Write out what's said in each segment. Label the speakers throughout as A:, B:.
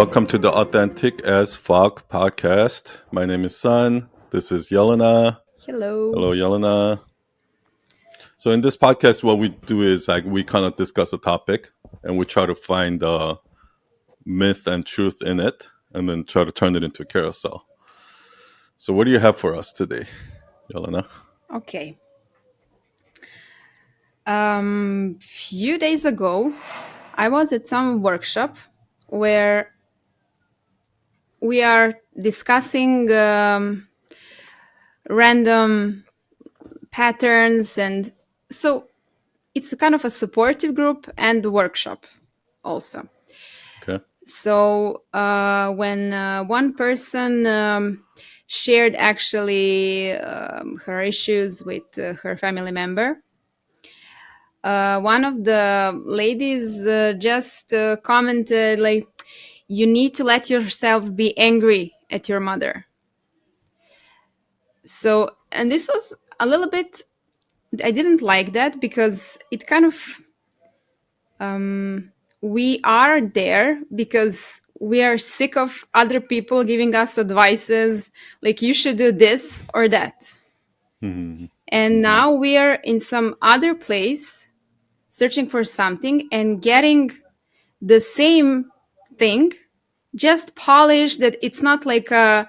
A: welcome to the Authentic as Fuck podcast. My name is Sun. This is Jelena.
B: Hello.
A: Hello, Jelena. So in this podcast, what we do is we kind of discuss a topic and we try to find myth and truth in it, and then try to turn it into a carousel. So what do you have for us today, Jelena?
B: Okay. Few days ago, I was at some workshop where we are discussing random patterns, and so it's a kind of a supportive group and workshop also.
A: Okay.
B: So when one person shared actually her issues with her family member, one of the ladies just commented like, you need to let yourself be angry at your mother. So, and this was a little bit, I didn't like that because it kind of, we are there because we are sick of other people giving us advices like you should do this or that.
A: Mm-hmm.
B: And now we are in some other place searching for something and getting the same thing, just polished, that it's not like a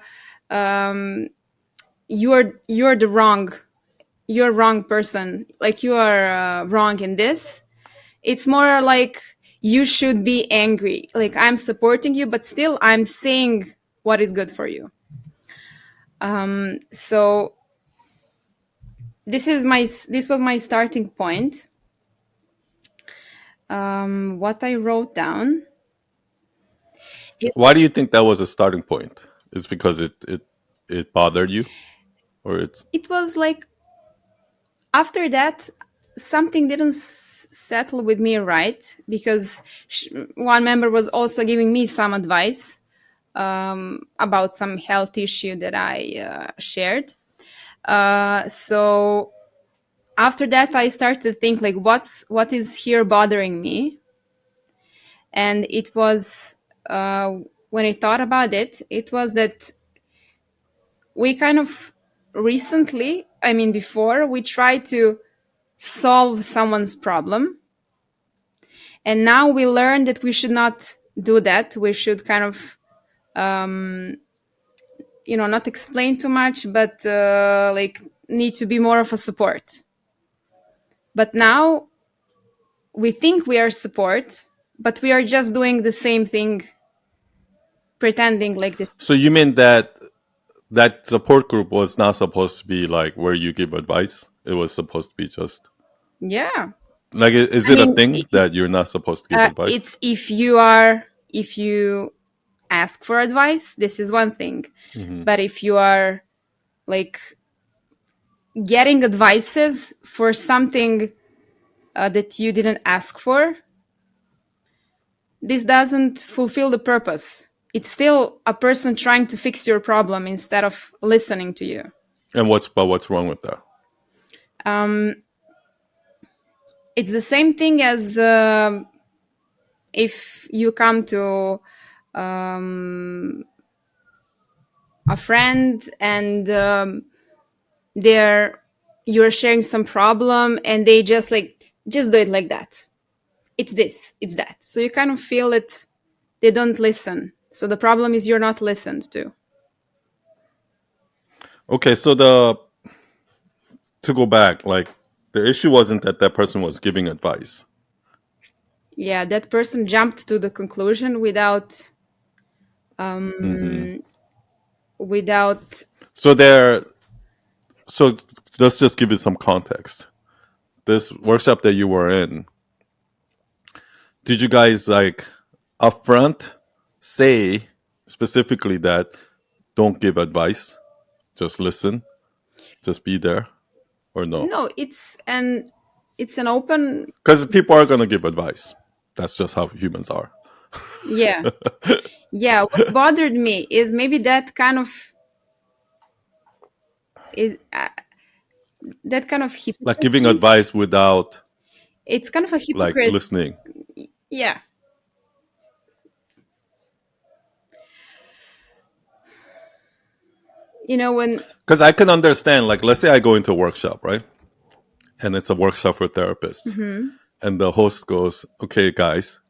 B: you're wrong person, like you are wrong in this. It's more like you should be angry, like I'm supporting you but still I'm saying what is good for you. So this was my starting point. What I wrote down is,
A: Why do you think that was a starting point? It's because it bothered you, or it's
B: it was like after that something didn't settle with me, right? Because one member was also giving me some advice about some health issue that I shared. So after that I started to think like, what is here bothering me? And it was when I thought about it, it was that we kind of recently, I mean before, we tried to solve someone's problem, and now we learn that we should not do that. We should kind of not explain too much, but like need to be more of a support. But now we think we are support, but we are just doing the same thing, pretending like this.
A: so you mean that support group was not supposed to be like where you give advice? It was supposed to be just
B: Yeah,
A: like, is
B: I
A: it a
B: mean
A: thing that you're not supposed to give advice?
B: it's if you ask for advice, this is one thing.
A: Mm-hmm.
B: But if you are like getting advices for something that you didn't ask for, this doesn't fulfill the purpose. It's still a person trying to fix your problem instead of listening to you.
A: And what's wrong with that?
B: It's the same thing as if you come to a friend and you're sharing some problem and they just like, just do it like that. It's this, it's that. So you kind of feel that they don't listen. So the problem is you're not listened to.
A: Okay, so to go back, like the issue wasn't that person was giving advice.
B: Yeah, that person jumped to the conclusion without
A: Mm-hmm.
B: without
A: So so let's just give it some context. This workshop that you were in, did you guys like upfront say specifically that don't give advice, just listen, just be there, or no?
B: No, it's an open.
A: Because people are gonna give advice. That's just how humans are.
B: Yeah, yeah. What bothered me is maybe that kind of it, that kind of
A: Like giving
B: hypocrisy.
A: advice without
B: It's kind of a
A: like
B: hypocrisy.
A: listening.
B: Yeah, when.
A: Because I can understand, like, let's say I go into a workshop, right? And it's a workshop for therapists.
B: Mhm.
A: And the host goes, okay, guys,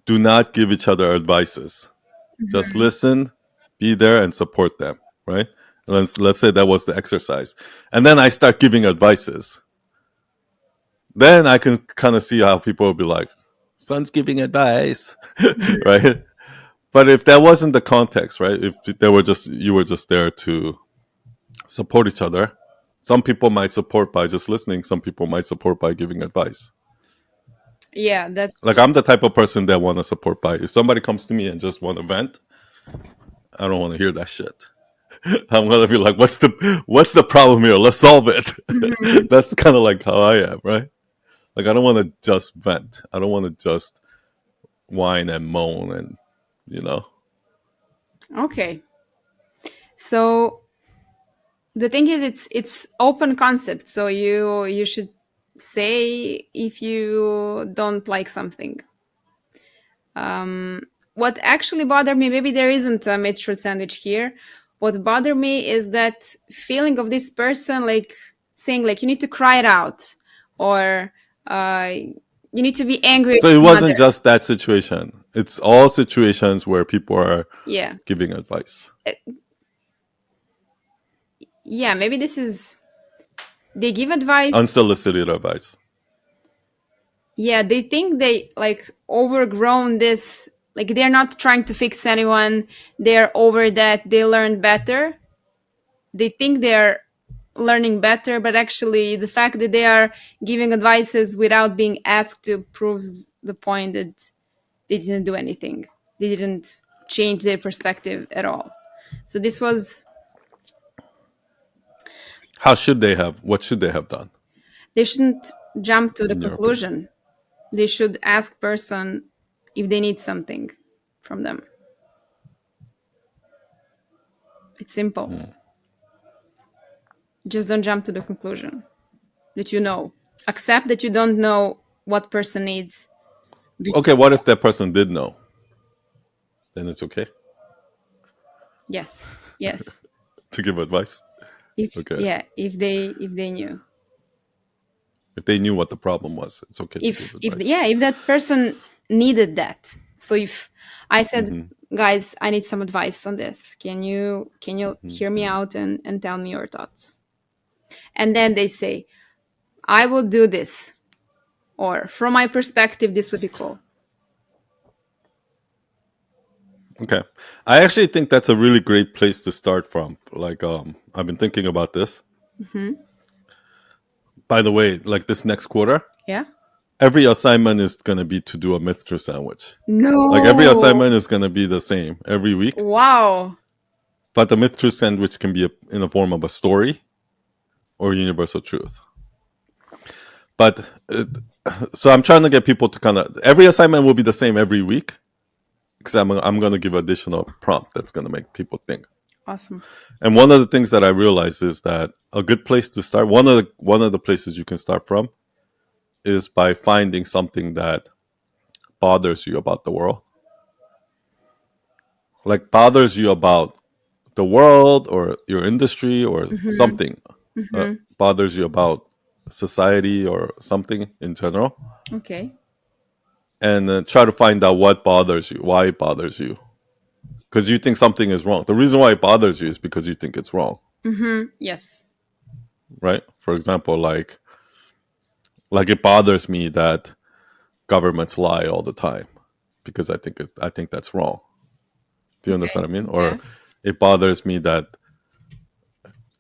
A: do not give each other advices. Just listen, be there, and support them, right? Let's say that was the exercise. And then I start giving advices. Then I can kind of see how people will be like, son's giving advice, right? But if that wasn't the context, right? If they were just you were just there to support each other, some people might support by just listening. Some people might support by giving advice.
B: Yeah, that's
A: Like
B: true.
A: I'm the type of person that want to support by. If somebody comes to me and just want to vent, I don't want to hear that shit. I'm gonna be like, what's the problem here? Let's solve it.
B: Mhm.
A: That's kind of like how I am, right? Like I don't want to just vent. I don't want to just whine and moan and you know.
B: Okay. So the thing is, it's open concept. So you should say if you don't like something. What actually bothered me, maybe there isn't a mixed sandwich here. What bothered me is that feeling of this person, like saying, like, you need to cry it out, or you need to be angry at
A: So it
B: your
A: wasn't
B: mother.
A: just that situation. It's all situations where people are
B: Yeah.
A: giving advice,
B: Yeah, maybe this is, they give advice.
A: unsolicited advice.
B: Yeah, they think they like overgrown this, like they're not trying to fix anyone, they're over that, they learned better, they think they're learning better, but actually the fact that they are giving advices without being asked to proves the point that they didn't do anything, they didn't change their perspective at all. So this was,
A: How should they have? What should they have done,
B: they shouldn't jump to the
A: in your opinion?
B: conclusion, they should ask person if they need something from them. It's simple. Just don't jump to the conclusion that you know. Accept that you don't know what person needs.
A: Okay, what if that person did know? Then it's okay
B: Yes, yes.
A: to give advice.
B: If,
A: Okay,
B: yeah, if they knew,
A: if they knew what the problem was, it's okay to give
B: if
A: advice.
B: yeah, if that person needed that. So if I said,
A: Hmm.
B: guys, I need some advice on this, can you hear me out and tell me your thoughts? And then they say, I will do this, or from my perspective this would be cool.
A: Okay, I actually think that's a really great place to start from. Like, I've been thinking about this.
B: Hmm.
A: By the way, like this next quarter,
B: Yeah.
A: every assignment is gonna be to do a myth truth sandwich. Like every
B: No.
A: assignment is gonna be the same every week,
B: Wow.
A: but the myth truth sandwich can be in the form of a story or universal truth. But so I'm trying to get people to kind of every assignment will be the same every week because I'm going to give additional prompt that's going to make people think.
B: Awesome.
A: And one of the things that I realized is that a good place to start, one of the places you can start from, is by finding something that bothers you about the world, like bothers you about the world or your industry or
B: Hmm.
A: something
B: Hmm.
A: bothers you about society or something in general,
B: Okay.
A: and try to find out what bothers you, why it bothers you, because you think something is wrong. The reason why it bothers you is because you think it's wrong,
B: Hmm. Yes.
A: right? For example, like it bothers me that governments lie all the time because I think that's wrong. Do you understand
B: Okay.
A: what I mean?
B: Yeah.
A: Or it bothers me that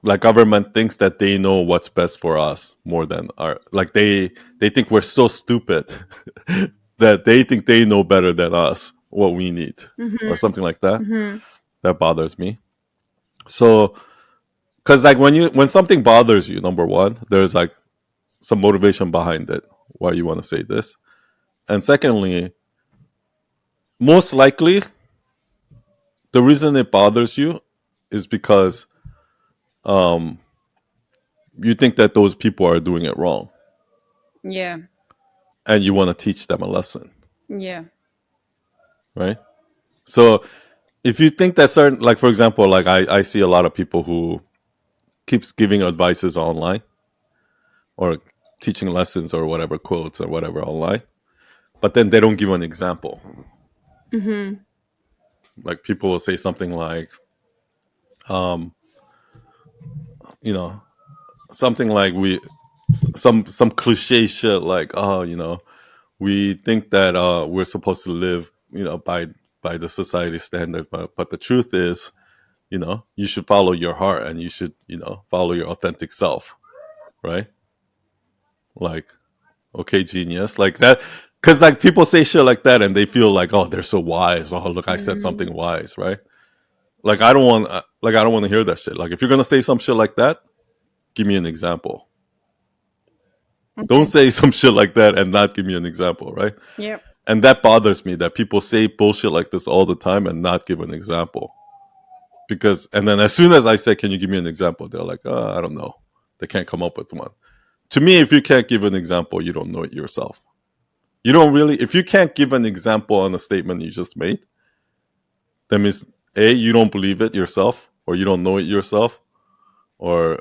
A: like government thinks that they know what's best for us more than our like they think we're so stupid that they think they know better than us what we need or
B: Hmm.
A: something like that.
B: Hmm.
A: That bothers me. So because like when something bothers you, number one, there's like some motivation behind it why you want to say this, and secondly, most likely the reason it bothers you is because um you think that those people are doing it wrong
B: Yeah.
A: and you want to teach them a lesson,
B: Yeah.
A: right? So if you think that certain, like for example, like I see a lot of people who keeps giving advices online or teaching lessons or whatever, quotes or whatever online, but then they don't give an example.
B: Mm-hmm.
A: Like people will say something like, um, you know, something like some cliche shit like, oh, we think that we're supposed to live, by the society standard, but the truth is, you should follow your heart and you should, follow your authentic self, right? Like, okay, genius, like that, because like people say shit like that and they feel like, oh, they're so wise. Oh, look, I said
B: Mm,
A: something wise, right? Like I don't want to hear that shit. Like if you're gonna say some shit like that, give me an example. Don't
B: okay.
A: say some shit like that and not give me an example, right?
B: Yep.
A: And that bothers me that people say bullshit like this all the time and not give an example. Because and then as soon as I say, "Can you give me an example?" They're like, "I don't know." They can't come up with one. To me, if you can't give an example, you don't know it yourself. You don't really. If you can't give an example on a statement you just made, that means a, you don't believe it yourself, or you don't know it yourself, or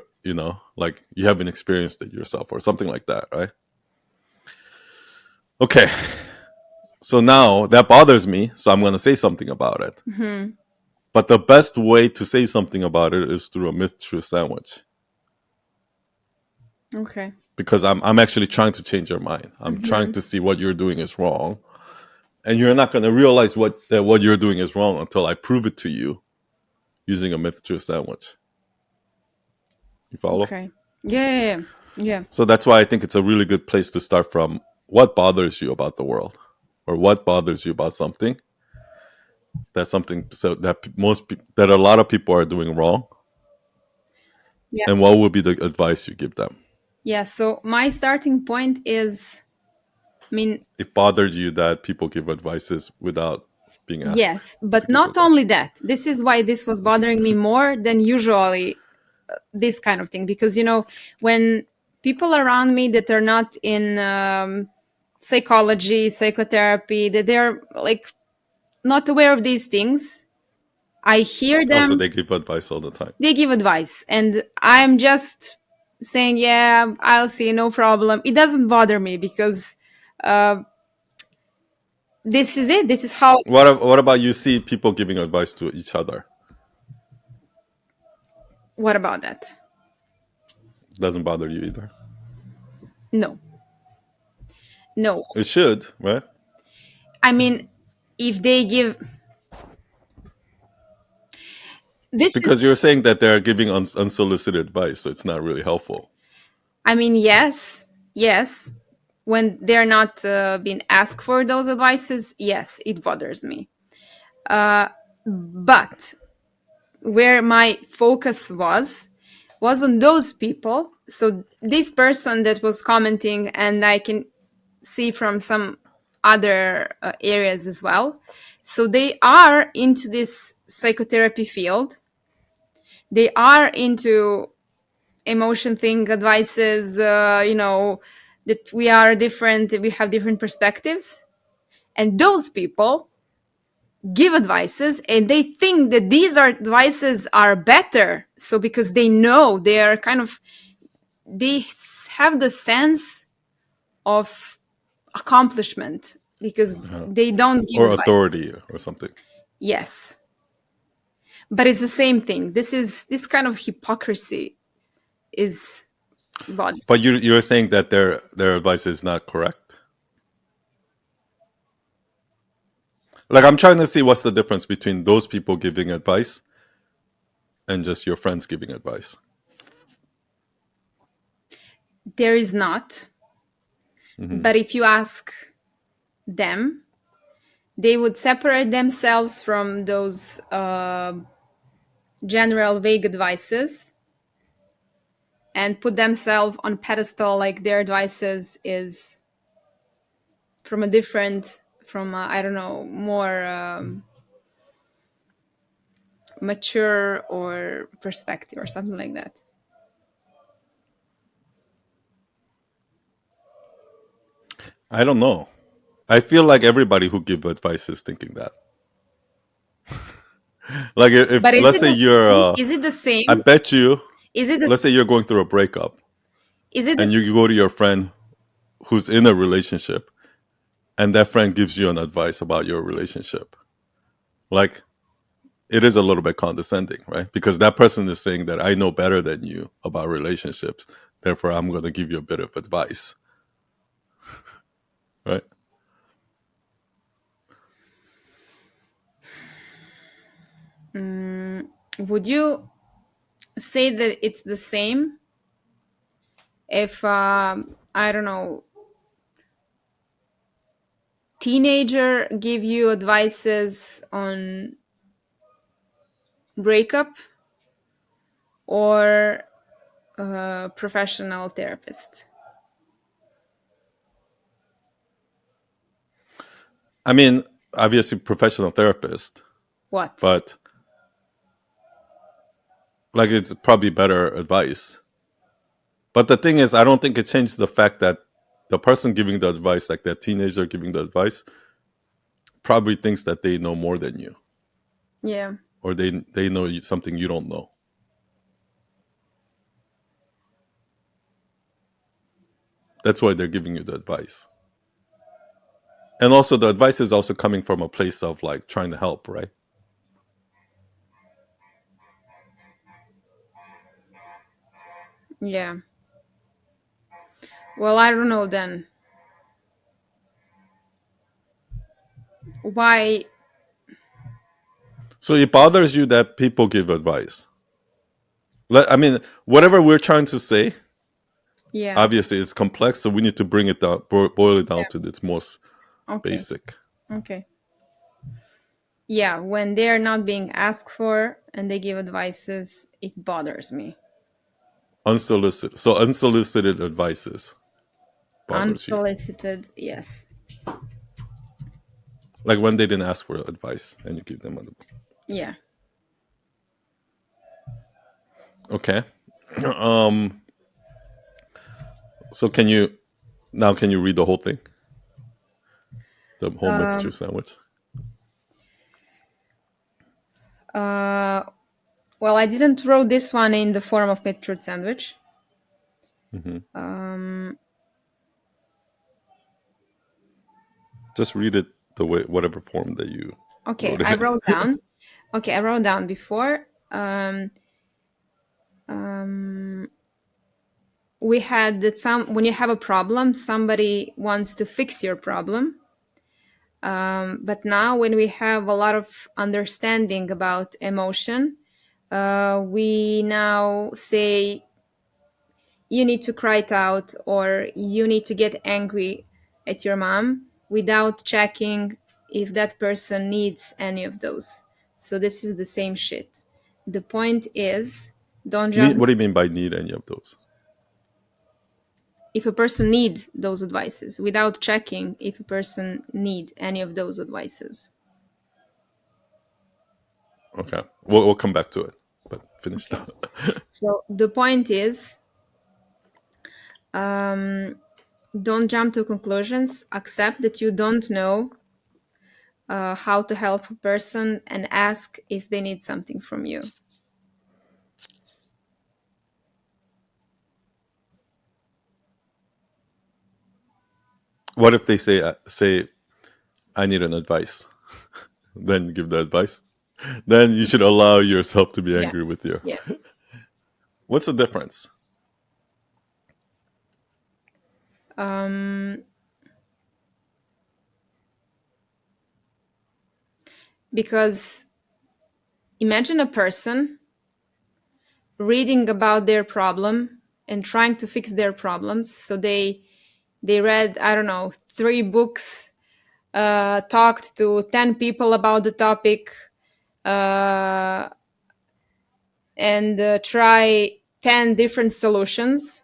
A: like you haven't experienced it yourself, or something like that, right? Okay, so now that bothers me, so I'm going to say something about it.
B: Mm-hmm.
A: But the best way to say something about it is through a myth truth sandwich,
B: Okay.
A: because I'm actually trying to change your mind. I'm trying
B: Mm-hmm.
A: to see what you're doing is wrong, and you're not going to realize what you're doing is wrong until I prove it to you using a myth truth sandwich. You follow?
B: Okay. Yeah. Yeah. Yeah. Yeah.
A: So that's why I think it's a really good place to start from. What bothers you about the world, or what bothers you about something? That's something so that that a lot of people are doing wrong,
B: Yeah.
A: and what would be the advice you give them?
B: Yeah. So my starting point is, I mean,
A: It bothered you that people give advices without being asked
B: yes,
A: to
B: but
A: give
B: not only
A: advice.
B: that. This is why this was bothering me more than usually this kind of thing, because when people around me that are not in psychology, psychotherapy, that they're like not aware of these things, I hear
A: Also,
B: them,
A: they give advice all the time.
B: they give advice, and I'm just saying, yeah, I'll see, no problem. It doesn't bother me because this is it. This is how.
A: What about you see people giving advice to each other?
B: What about that?
A: Doesn't bother you either.
B: No, no.
A: It should, right?
B: I mean, if they give this is,
A: Because you're saying that they're giving unsolicited advice, so it's not really helpful.
B: I mean, yes, yes. When they're not being asked for those advices, yes, it bothers me. But where my focus was on those people. So this person that was commenting, and I can see from some other areas as well. So they are into this psychotherapy field. They are into emotion thing advices. That we are different. We have different perspectives, and those people give advices and they think that these are advices are better, so because they know, they are kind of, they have the sense of accomplishment because they don't give
A: Or
B: advice.
A: authority or something.
B: Yes, but it's the same thing. This kind of hypocrisy is bad.
A: But you're saying that their advice is not correct. Like I'm trying to see what's the difference between those people giving advice and just your friends giving advice.
B: There is not,
A: Hmm.
B: but if you ask them, they would separate themselves from those general vague advices and put themselves on pedestal, like their advices is from a different, from I don't know, more mature or perspective or something like that.
A: I don't know. I feel like everybody who give advice is thinking that. Like if
B: But is
A: let's
B: it
A: say
B: the
A: you're,
B: same? Is it the
A: I
B: same?
A: bet you,
B: Is it the
A: let's say you're going through a breakup,
B: is it the
A: and you go to your friend who's in a relationship, and that friend gives you an advice about your relationship. Like it is a little bit condescending, right? Because that person is saying that I know better than you about relationships, therefore I'm going to give you a bit of advice, right?
B: would you say that it's the same if I don't know, teenager give you advices on breakup or a professional therapist?
A: I mean, obviously professional therapist,
B: What?
A: but like it's probably better advice. But the thing is, I don't think it changes the fact that the person giving the advice, like that teenager giving the advice, probably thinks that they know more than you,
B: Yeah.
A: or they know something you don't know. That's why they're giving you the advice. And also, the advice is also coming from a place of like trying to help, right?
B: Yeah. Well, I don't know then. Why?
A: So it bothers you that people give advice. I mean, whatever we're trying to say,
B: Yeah.
A: obviously it's complex, so we need to bring it down, boil it down
B: Yeah.
A: to its most
B: Okay.
A: basic.
B: Okay. Yeah, when they're not being asked for and they give advices, it bothers me.
A: Unsolicited. So unsolicited advices bothers you.
B: Unsolicited, yes.
A: Like when they didn't ask for advice and you give them advice.
B: Yeah.
A: Okay. um. So can you read the whole thing? The whole myth
B: Um,
A: truth sandwich.
B: uh, well, I didn't wrote this one in the form of Truth sandwich.
A: Hmm.
B: Um,
A: Just read it the way whatever form that you
B: okay,
A: wrote
B: I
A: it in.
B: wrote down. Okay, I wrote down before. Um, we had that some when you have a problem, somebody wants to fix your problem. But now, when we have a lot of understanding about emotion, we now say you need to cry it out or you need to get angry at your mom without checking if that person needs any of those. So this is the same shit. The point is, don't
A: Need,
B: jump.
A: what do you mean by need any of those?
B: If a person need those advices without checking if a person need any of those advices.
A: Okay, we'll come back to it, but finish
B: Okay.
A: that.
B: So the point is, um, don't jump to conclusions. Accept that you don't know how to help a person and ask if they need something from you.
A: What if they say I need an advice? Then give the advice. Then you should allow yourself to be
B: Yeah.
A: angry with you.
B: Yeah.
A: What's the difference?
B: Um, because imagine a person reading about their problem and trying to fix their problems. So they read, I don't know, 3 books, talked to 10 people about the topic, uh, and try 10 different solutions,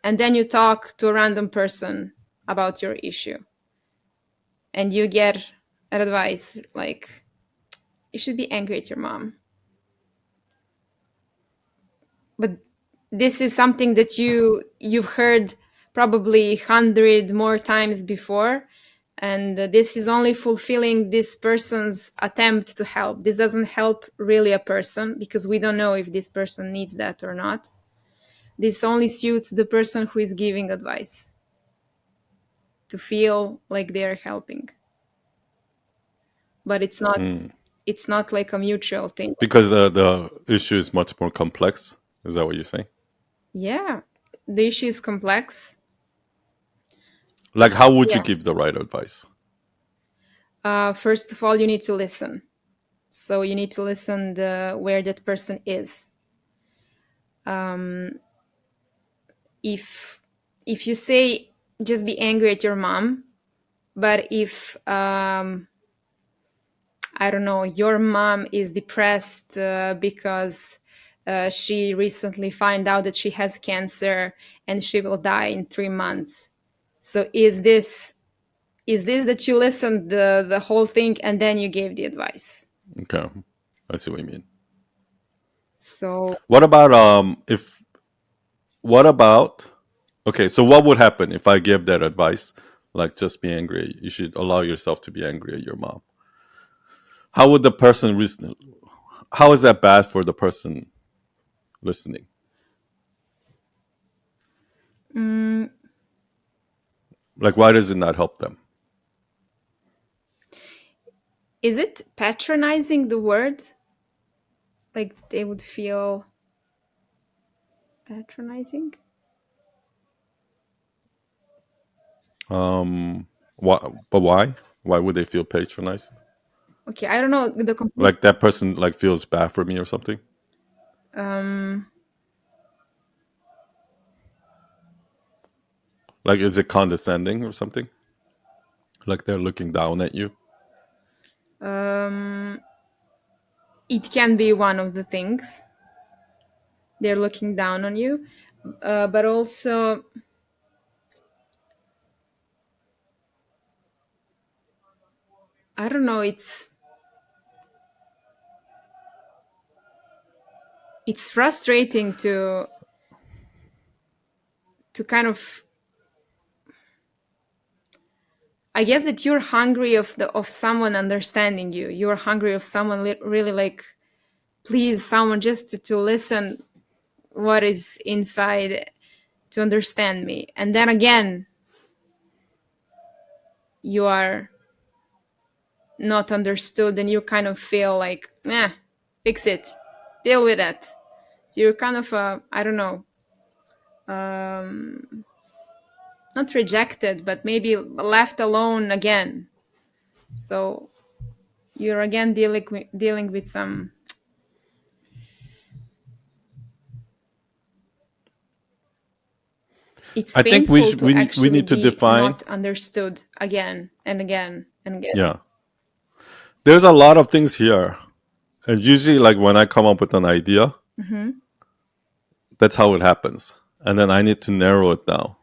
B: and then you talk to a random person about your issue and you get advice like you should be angry at your mom. But this is something that you've heard probably 100 more times before, and this is only fulfilling this person's attempt to help. This doesn't help really a person because we don't know if this person needs that or not. This only suits the person who is giving advice to feel like they're helping, but it's not like a mutual thing.
A: Because the issue is much more complex. Is that what you're saying?
B: Yeah, the issue is complex.
A: Like, how would you
B: Yeah.
A: give the right advice?
B: First of all, you need to listen. So you need to listen where that person is. If you say just be angry at your mom, but if I don't know, your mom is depressed because she recently found out that she has cancer and she will die in 3 months. So is this that you listened the whole thing and then you gave the advice?
A: Okay, I see what you mean.
B: So
A: What about if what about okay, so what would happen if I give that advice? Like, just be angry. You should allow yourself to be angry at your mom. How would the person listen? How is that bad for the person listening? Like, why does it not help them?
B: is it patronizing the word? Like they would feel patronizing?
A: Why? But why? Why would they feel patronized?
B: Okay, I don't know the complete.
A: Like that person like feels bad for me or something?
B: Um,
A: Like, is it condescending or something? Like they're looking down at you?
B: um, it can be one of the things. They're looking down on you, but also I don't know. It's frustrating to kind of. I guess that you're hungry of someone understanding you. You're hungry of someone really like please someone just to listen what is inside to understand me. And then again, you are not understood and you kind of feel like, fix it, deal with it. So you're kind of, I don't know, not rejected, but maybe left alone again. So you're again dealing with some. It's
A: I think
B: painful to
A: we
B: actually
A: need to
B: be
A: define.
B: not understood again and again and again.
A: Yeah, there's a lot of things here, and usually, like when I come up with an idea, that's how it happens, and then I need to narrow it down.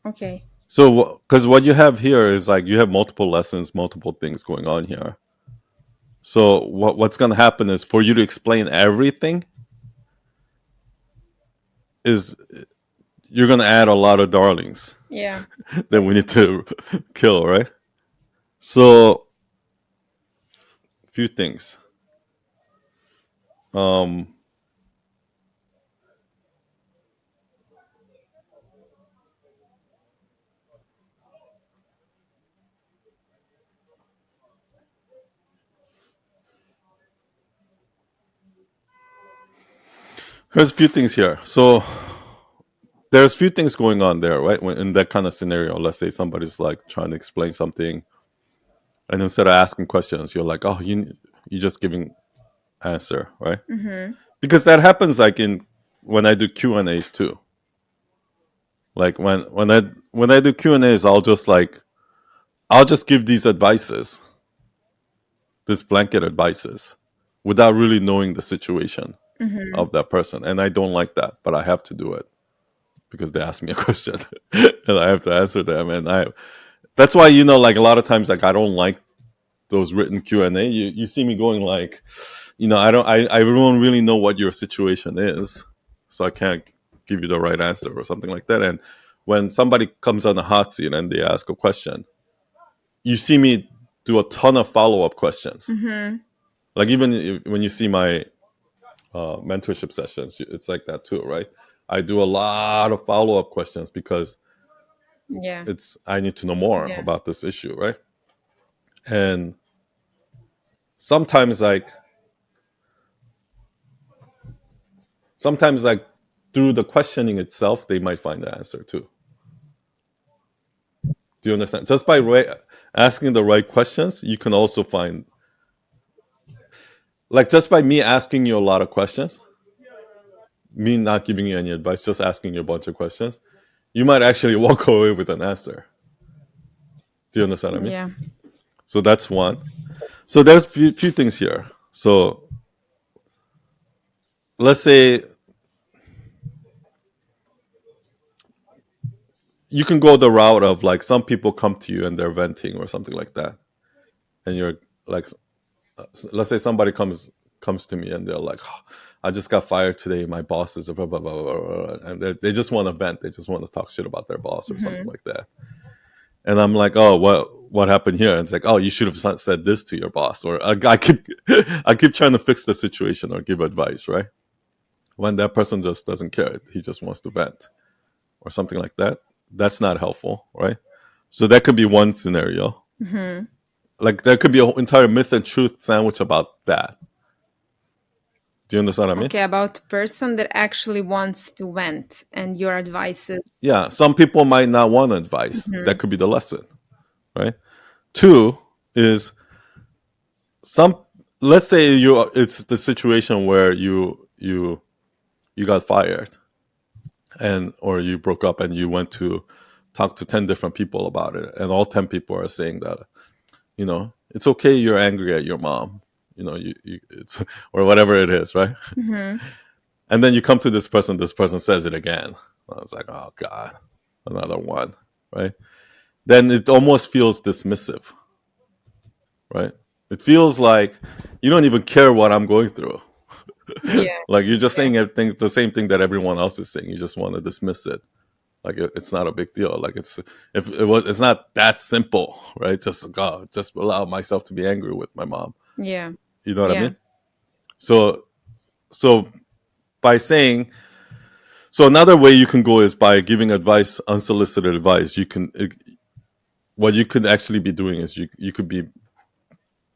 B: Okay.
A: So, because what you have here is like you have multiple lessons, multiple things going on here. So, what's going to happen is for you to explain everything is you're going to add a lot of darlings
B: Yeah.
A: that we need to kill, right? So, few things. Um, there's a few things here. So, there's a few things going on there, right? When, in that kind of scenario, let's say somebody's like trying to explain something, and instead of asking questions, you're like, oh, you're just giving answer, right? Because that happens like in when I do Q and A's too. Like when I do Q and A's, I'll just give these advices, this blanket advices, without really knowing the situation of that person, and I don't like that, but I have to do it because they asked me a question, and I have to answer them, and I. That's why like a lot of times like I don't like those written Q and A. You see me going like, I don't really know what your situation is, so I can't give you the right answer or something like that. And when somebody comes on the hot seat and they ask a question, you see me do a ton of follow-up questions.
B: Mm-hmm.
A: Like even when you see my mentorship sessions, it's like that too, right? I do a lot of follow-up questions because
B: Yeah.
A: it's I need to know more
B: Yeah.
A: about this issue, right? And sometimes like sometimes like through the questioning itself, they might find the answer too. Do you understand? Just by asking the right questions, you can also find, like, just by me asking you a lot of questions, me not giving you any advice, just asking you a bunch of questions, you might actually walk away with an answer. Do you understand what I mean?
B: Yeah.
A: So that's one. So there's few things here. So let's say you can go the route of like some people come to you and they're venting or something like that, and you're like, let's say somebody comes to me and they're like, "Oh, I just got fired today. My boss is a blah blah blah blah," blah," and they just want to vent. They just want to talk shit about their boss or something
B: Mm-hmm.
A: like that. And I'm like, "Oh, what happened here?" And it's like, "Oh, you should have said this to your boss," or I keep I keep trying to fix the situation or give advice, right? When that person just doesn't care, he just wants to vent or something like that. That's not helpful, right? So that could be one scenario.
B: Mm-hmm.
A: Like there could be an entire myth and truth sandwich about that. Do you understand what I mean?
B: Okay, about person that actually wants to vent and your advice is.
A: Yeah, some people might not want advice. That
B: Mhm.
A: could be the lesson, right? Two is some. Let's say it's the situation where you got fired and or you broke up and you went to talk to 10 different people about it, and all 10 people are saying that it's okay, you're angry at your mom, it's or whatever it is, right?
B: Mhm.
A: And then you come to this person says it again. I was like, oh god, another one, right? Then it almost feels dismissive, right? It feels like you don't even care what I'm going through.
B: Yeah.
A: Like you're just
B: Yeah.
A: saying everything, the same thing that everyone else is saying. You just want to dismiss it. Like it's not a big deal. Like it's not that simple, right? Just God, just allow myself to be angry with my mom.
B: Yeah.
A: You know what I
B: Yeah.
A: mean? So so by saying so another way you can go is by giving advice, unsolicited advice. What you could actually be doing is you could be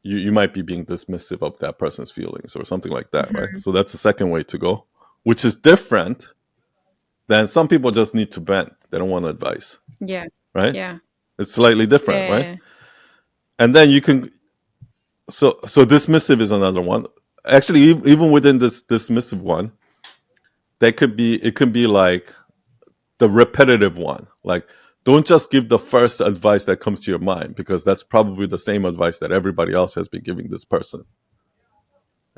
A: you might be being dismissive of that person's feelings or something like that, right?
B: Mhm.
A: So that's the second way to go, which is different than some people just need to vent. They don't want advice,
B: Yeah.
A: right?
B: Yeah.
A: It's slightly different, right?
B: Yeah.
A: And then you can so dismissive is another one. Actually, even within this dismissive one, it could be like the repetitive one. Like, don't just give the first advice that comes to your mind because that's probably the same advice that everybody else has been giving this person.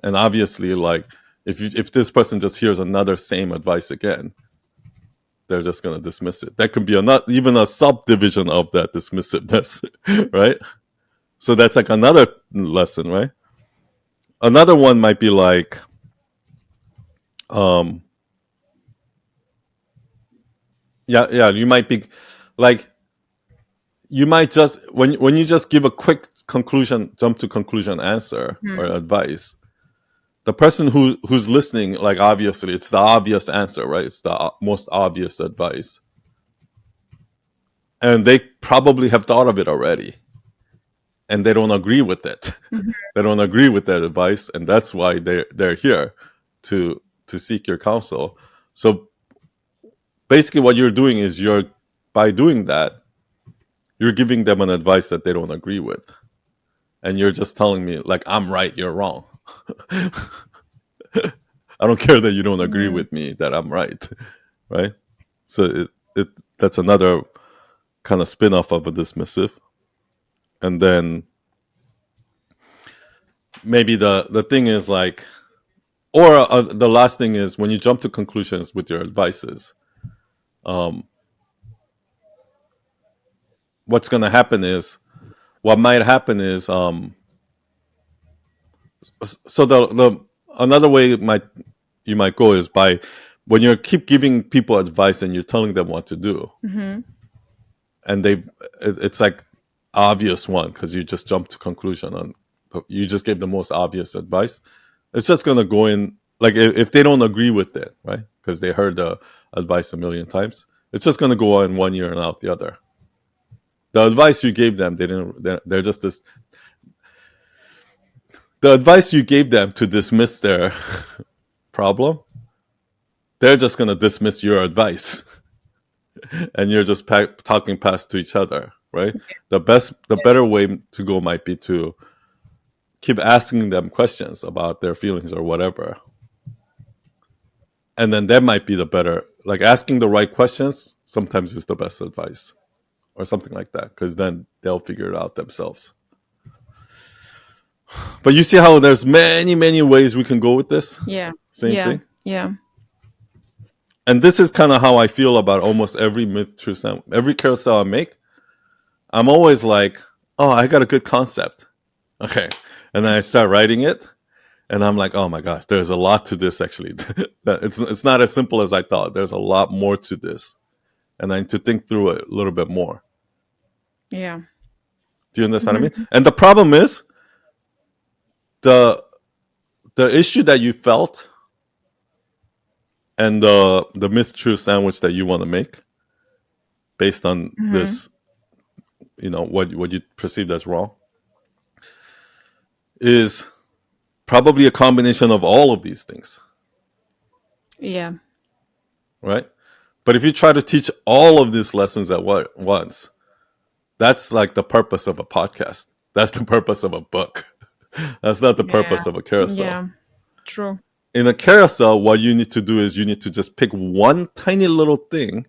A: And obviously, like if this person just hears another same advice again, they're just gonna dismiss it. That could be not even a subdivision of that dismissiveness, right? So that's like another lesson, right? Another one might be like, um, yeah, you might be like you might just when you just give a quick conclusion, jump to conclusion answer or
B: Mhm.
A: advice, the person who's listening, like obviously it's the obvious answer, right? It's the most obvious advice, and they probably have thought of it already, and they don't agree with it.
B: Mhm.
A: They don't agree with that advice, and that's why they're here to seek your counsel. So basically, what you're doing is by doing that, you're giving them an advice that they don't agree with, and you're just telling me like I'm right, you're wrong. I don't care that you don't agree
B: Mhm.
A: with me that I'm right, right? So it that's another kind of spin-off of a dismissive. And then maybe the thing is like, or the last thing is when you jump to conclusions with your advices, um, what's going to happen is what might happen is so the another way you might go is by when you keep giving people advice and you're telling them what to do,
B: Mhm.
A: and it's like obvious one because you just jumped to conclusion on, you just gave the most obvious advice. It's just gonna go in like if they don't agree with it, right? Because they heard the advice a million times, it's just gonna go in one ear and out the other. The advice you gave them, they didn't. They're just this. The advice you gave them to dismiss their problem, they're just gonna dismiss your advice, and you're just talking past to each other, right? The better way to go might be to keep asking them questions about their feelings or whatever, and then that might be the better. Like asking the right questions sometimes is the best advice, or something like that, because then they'll figure it out themselves. But you see how there's many ways we can go with this.
B: Yeah.
A: Same
B: Yeah.
A: thing.
B: Yeah.
A: And this is kind of how I feel about almost every myth, truth, sound, every carousel I make. I'm always like, oh, I got a good concept. Okay. And then I start writing it. And I'm like, oh my gosh, there's a lot to this actually. It's not as simple as I thought. There's a lot more to this. And I need to think through it a little bit more.
B: Yeah.
A: Do you understand what I mean? And the problem is the issue that you felt and the myth truth sandwich that you want to make based on this, what you perceived as wrong, is probably a combination of all of these things,
B: Yeah.
A: right? But if you try to teach all of these lessons at once, that's like the purpose of a podcast. That's the purpose of a book. That's not the
B: Yeah.
A: purpose of a carousel.
B: Yeah. True.
A: In a carousel, what you need to do is you need to just pick one tiny little thing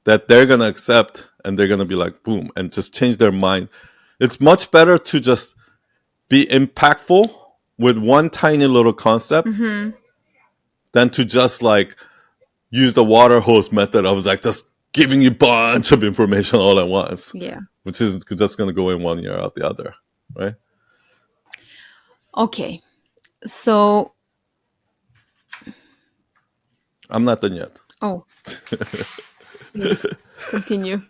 A: that they're going to accept, and they're going to be like, boom, and just change their mind. It's much better to just be impactful with one tiny little concept than to just like use the water hose method of like just giving you a bunch of information all at once,
B: Yeah.
A: which is just going to go in one ear out the other, right?
B: Okay. So,
A: I'm not done yet.
B: oh, please continue.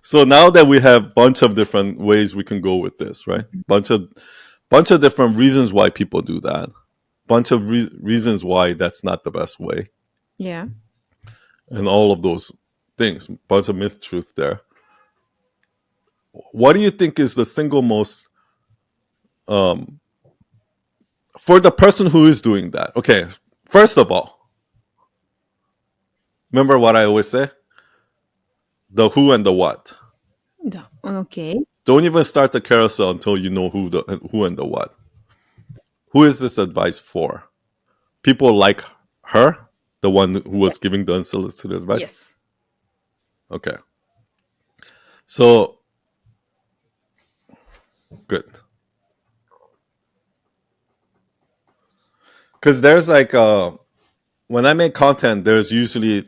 A: So now that we have a bunch of different ways we can go with this, right? Bunch of different reasons why people do that. Bunch of reasons why that's not the best way,
B: Yeah.
A: and all of those things. Bunch of myth truth there. What do you think is the single most for the person who is doing that? Okay, first of all, remember what I always say: the who and the what.
B: Okay.
A: Don't even start the carousel until you know who and the what. Who is this advice for? People like her, the one who was giving the unsolicited advice.
B: Yes.
A: Okay. So good. Because there's like when I make content, there's usually a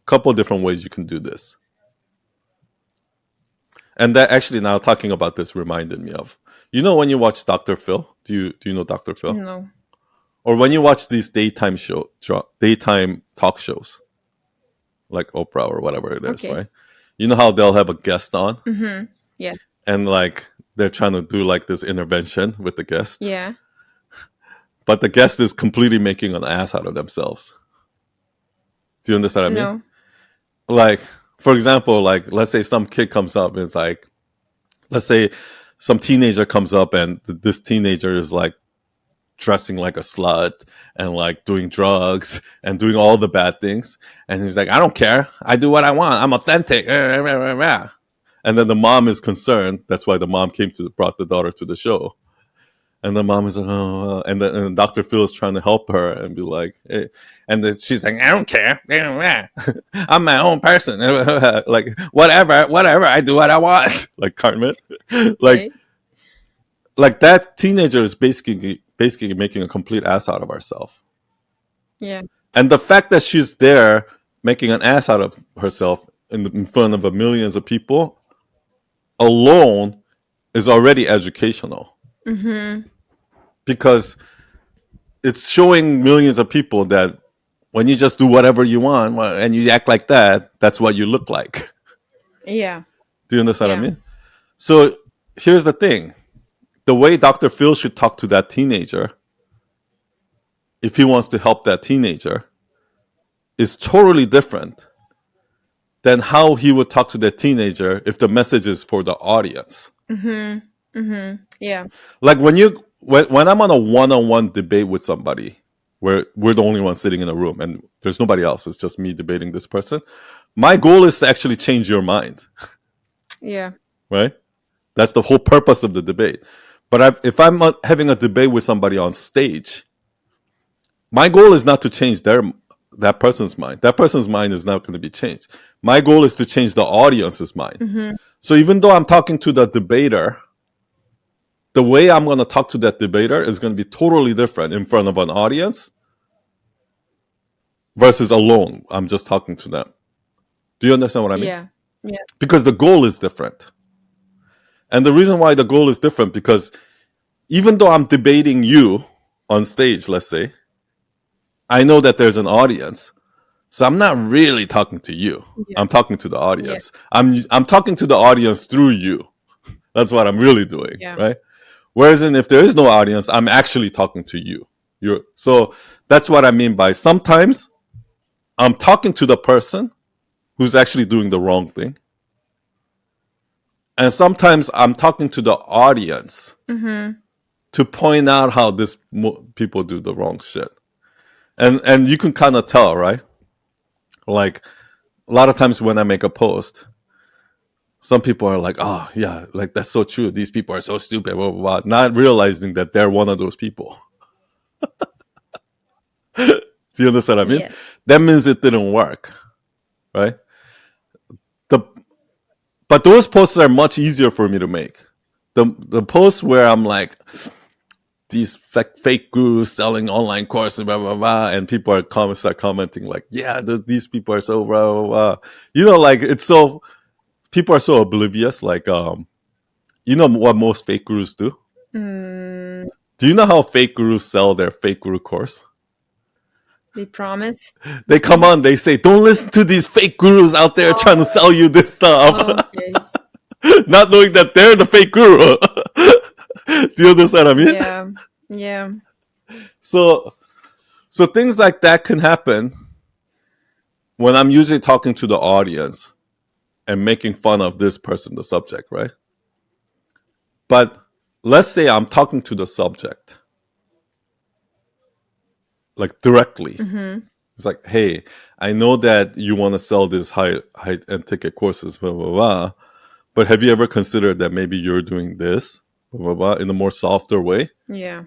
A: couple different ways you can do this. And that actually, now talking about this reminded me of, when you watch Dr. Phil, do you know Dr. Phil?
B: No.
A: Or when you watch these daytime talk shows, like Oprah or whatever it is,
B: Okay.
A: right? You know how they'll have a guest on,
B: Yeah.
A: and like they're trying to do like this intervention with the guest,
B: Yeah.
A: but the guest is completely making an ass out of themselves. Do you understand what I mean?
B: No.
A: Like, for example, like let's say some kid comes up and it's like, let's say some teenager comes up and this teenager is like dressing like a slut and like doing drugs and doing all the bad things, and he's like, I don't care, I do what I want, I'm authentic. And then the mom is concerned. That's why the mom brought the daughter to the show. And the mom is like, oh, and Dr. Phil is trying to help her and be like, hey. And then she's like, I don't care, I'm my own person, like whatever, I do what I want, like Cartman. like
B: Okay.
A: like that teenager is basically making a complete ass out of herself.
B: Yeah.
A: And the fact that she's there making an ass out of herself in front of millions of people alone is already educational. Because it's showing millions of people that when you just do whatever you want and you act like that, that's what you look like.
B: Yeah.
A: Do you understand what I
B: Yeah.
A: mean? So here's the thing: the way Dr. Phil should talk to that teenager, if he wants to help that teenager, is totally different than how he would talk to that teenager if the message is for the audience.
B: Mm-hmm. Mm-hmm. Yeah.
A: Like when I'm on a one-on-one debate with somebody where we're the only one sitting in a room and there's nobody else, it's just me debating this person. My goal is to actually change your mind,
B: Yeah.
A: right? That's the whole purpose of the debate. But if I'm having a debate with somebody on stage, my goal is not to change that person's mind. That person's mind is not going to be changed. My goal is to change the audience's mind.
B: Mm-hmm.
A: So even though I'm talking to the debater, the way I'm going to talk to that debater is going to be totally different in front of an audience versus alone. I'm just talking to them. Do you understand what I mean?
B: Yeah. Yeah.
A: Because the goal is different. And the reason why the goal is different because even though I'm debating you on stage, let's say, I know that there's an audience. So I'm not really talking to you.
B: Yeah.
A: I'm talking to the
B: Yeah.
A: audience. I'm talking to the audience through you. That's what I'm really doing,
B: Yeah.
A: right? Whereas if there is no audience, I'm actually talking to you. So that's what I mean by sometimes I'm talking to the person who's actually doing the wrong thing. And sometimes I'm talking to the audience
B: Mm-hmm.
A: to point out how this people do the wrong shit. And you can kind of tell, right? Like a lot of times when I make a post, some people are like, "Oh, yeah, like that's so true. These people are so stupid," blah, blah, blah, not realizing that they're one of those people. Do you understand what I mean?
B: Yeah.
A: That means it didn't work, right? The But those posts are much easier for me to make. The posts where I'm like, these fake gurus selling online courses, blah blah blah, and people are start commenting like, "Yeah, these people are so blah blah blah." Like it's so people are so oblivious. Like, you know what most fake gurus do?
B: Mm,
A: Do you know how fake gurus sell their fake guru course?
B: they promise.
A: They come on, they say, "Don't listen to these fake gurus out there trying to
B: Oh,
A: sell you this stuff,"
B: okay.
A: not knowing that they're the fake guru. Do you understand what I mean?
B: Yeah. Yeah.
A: So, things like that can happen when I'm usually talking to the audience and making fun of this person, the subject, right? But let's say I'm talking to the subject, like directly.
B: Mm-hmm.
A: It's like, hey, I know that you want to sell this high end ticket courses, blah blah blah. But have you ever considered that maybe you're doing this, blah blah blah, in a more softer way?
B: Yeah.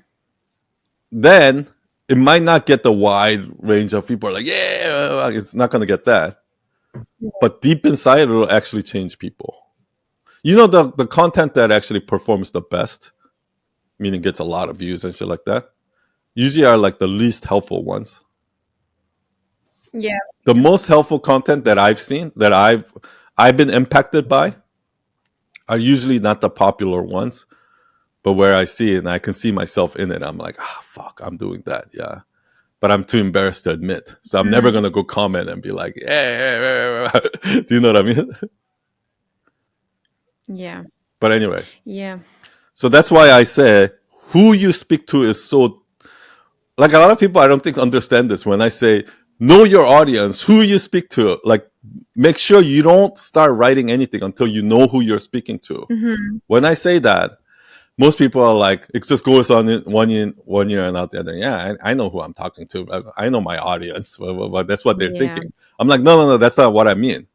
A: Then it might not get the wide range of people like, yeah, it's not going to get that. But deep inside, it'll actually change people. The content that actually performs the best, meaning gets a lot of views and shit like that, usually are like the least helpful ones.
B: Yeah.
A: The most helpful content that I've seen that I've been impacted by are usually not the popular ones, but where I see it and I can see myself in it. I'm like, fuck, I'm doing that, yeah. But I'm too embarrassed to admit, so I'm never
B: Mm,
A: gonna go comment and be like, yeah. Do you know what I mean?
B: yeah.
A: But anyway,
B: Yeah.
A: so that's why I say who you speak to is so, like, a lot of people I don't think understand this when I say know your audience, who you speak to. Like, make sure you don't start writing anything until you know who you're speaking to.
B: Mm-hmm.
A: When I say that, most people are like, it just goes on in one year and out the other. Yeah, I know who I'm talking to. I know my audience. But that's what they're
B: Yeah.
A: thinking. I'm like, no, that's not what I mean.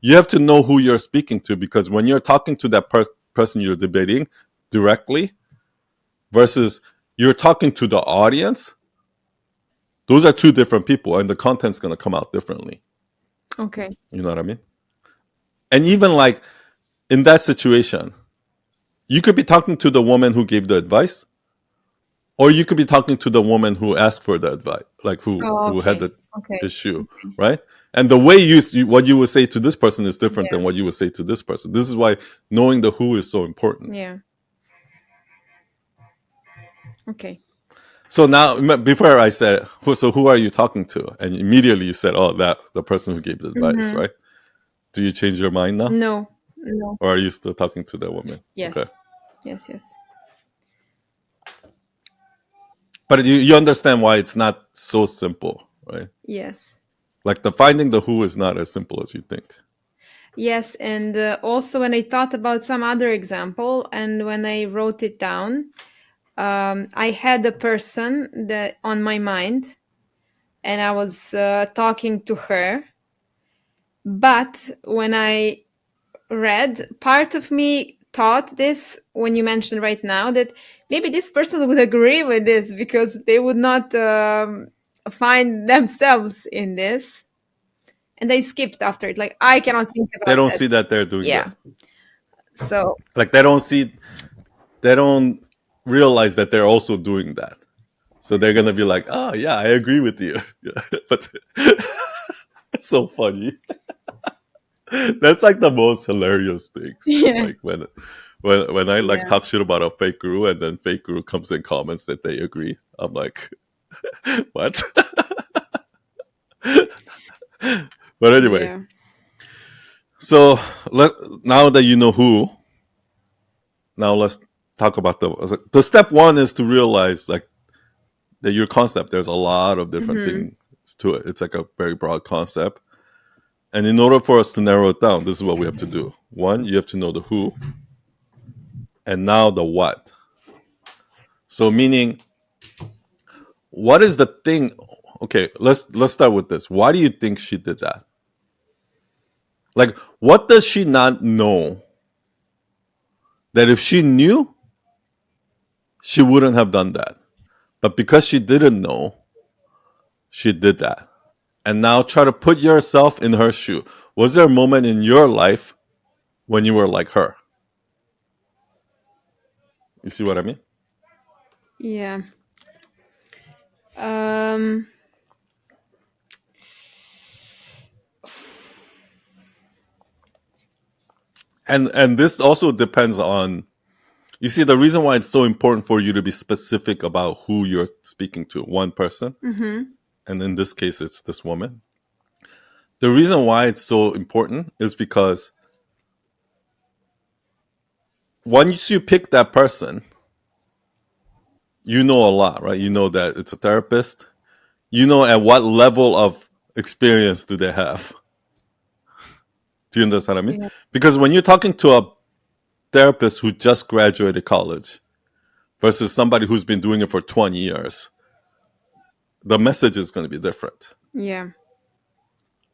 A: You have to know who you're speaking to, because when you're talking to that person you're debating directly versus you're talking to the audience, those are two different people, and the content's going to come out differently.
B: Okay.
A: You know what I mean? And even like in that situation, you could be talking to the woman who gave the advice, or you could be talking to the woman who asked for the advice, like
B: Oh,
A: who had
B: okay.
A: the
B: Okay.
A: issue, right? And the way what you would say to this person is different than
B: Yeah.
A: what you would say to this person. This is why knowing the who is so important.
B: Yeah. Okay.
A: So now, before I said, so who are you talking to? And immediately you said, oh, that the person who gave the advice,
B: Mm-hmm.
A: right? Do you change your mind now,
B: No, no.
A: or are you still talking to that woman? Okay,
B: Yes, yes, yes,
A: but you understand why it's not so simple, right?
B: yes,
A: Like the finding the who is not as simple as you think.
B: yes. And also, when I thought about some other example, and when I wrote it down, I had a person that on my mind, and I was talking to her. But when I read, part of me thought this when you mentioned right now that maybe this person would agree with this because they would not find themselves in this. And I skipped after it. Like, I cannot think
A: They
B: about
A: don't
B: that.
A: see that they're doing
B: Yeah.
A: that.
B: So,
A: Like they don't realize that they're also doing that. So they're gonna be like, "Oh yeah, I agree with you." Yeah. But it's so funny. That's like the most hilarious things.
B: yeah.
A: Like when I like
B: Yeah.
A: talk shit about a fake guru and then fake guru comes and comments that they agree. I'm like, what? But anyway,
B: Yeah.
A: so let now that you know who, now let's talk about the step one is to realize like that your concept. There's a lot of different
B: Mm-hmm.
A: things to it. It's like a very broad concept. And in order for us to narrow it down, this is what we have to do. One, you have to know the who, and now the what. So meaning, what is the thing? Okay, let's start with this. Why do you think she did that? Like, what does she not know that if she knew, she wouldn't have done that? But because she didn't know, she did that. And now try to put yourself in her shoe. Was there a moment in your life when you were like her? You see what I mean?
B: Yeah. Um,
A: And this also depends on, you see, the reason why it's so important for you to be specific about who you're speaking to, one person,
B: mm-hmm.
A: and in this case it's this woman. The reason why it's so important is because once you pick that person, you know a lot, right? You know that it's a therapist. You know at what level of experience do they have. Do you understand what I mean?
B: Yeah.
A: Because when you're talking to a therapist who just graduated college versus somebody who's been doing it for 20 years, the message is going to be different.
B: Yeah.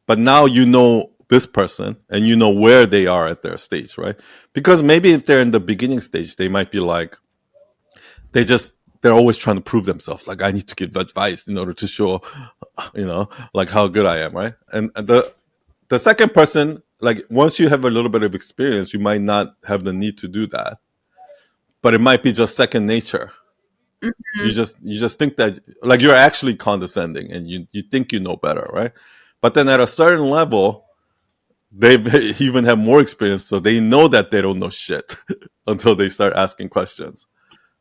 A: But now you know this person and you know where they are at their stage, right? Because maybe if they're in the beginning stage, they might be like, they just, they're always trying to prove themselves. Like, I need to give advice in order to show, like how good I am, right? And the second person, like once you have a little bit of experience, you might not have the need to do that, but it might be just second nature.
B: Mhm.
A: You just think that like you're actually condescending and you think you know better, right? But then at a certain level, they even have more experience, so they know that they don't know shit until they start asking questions.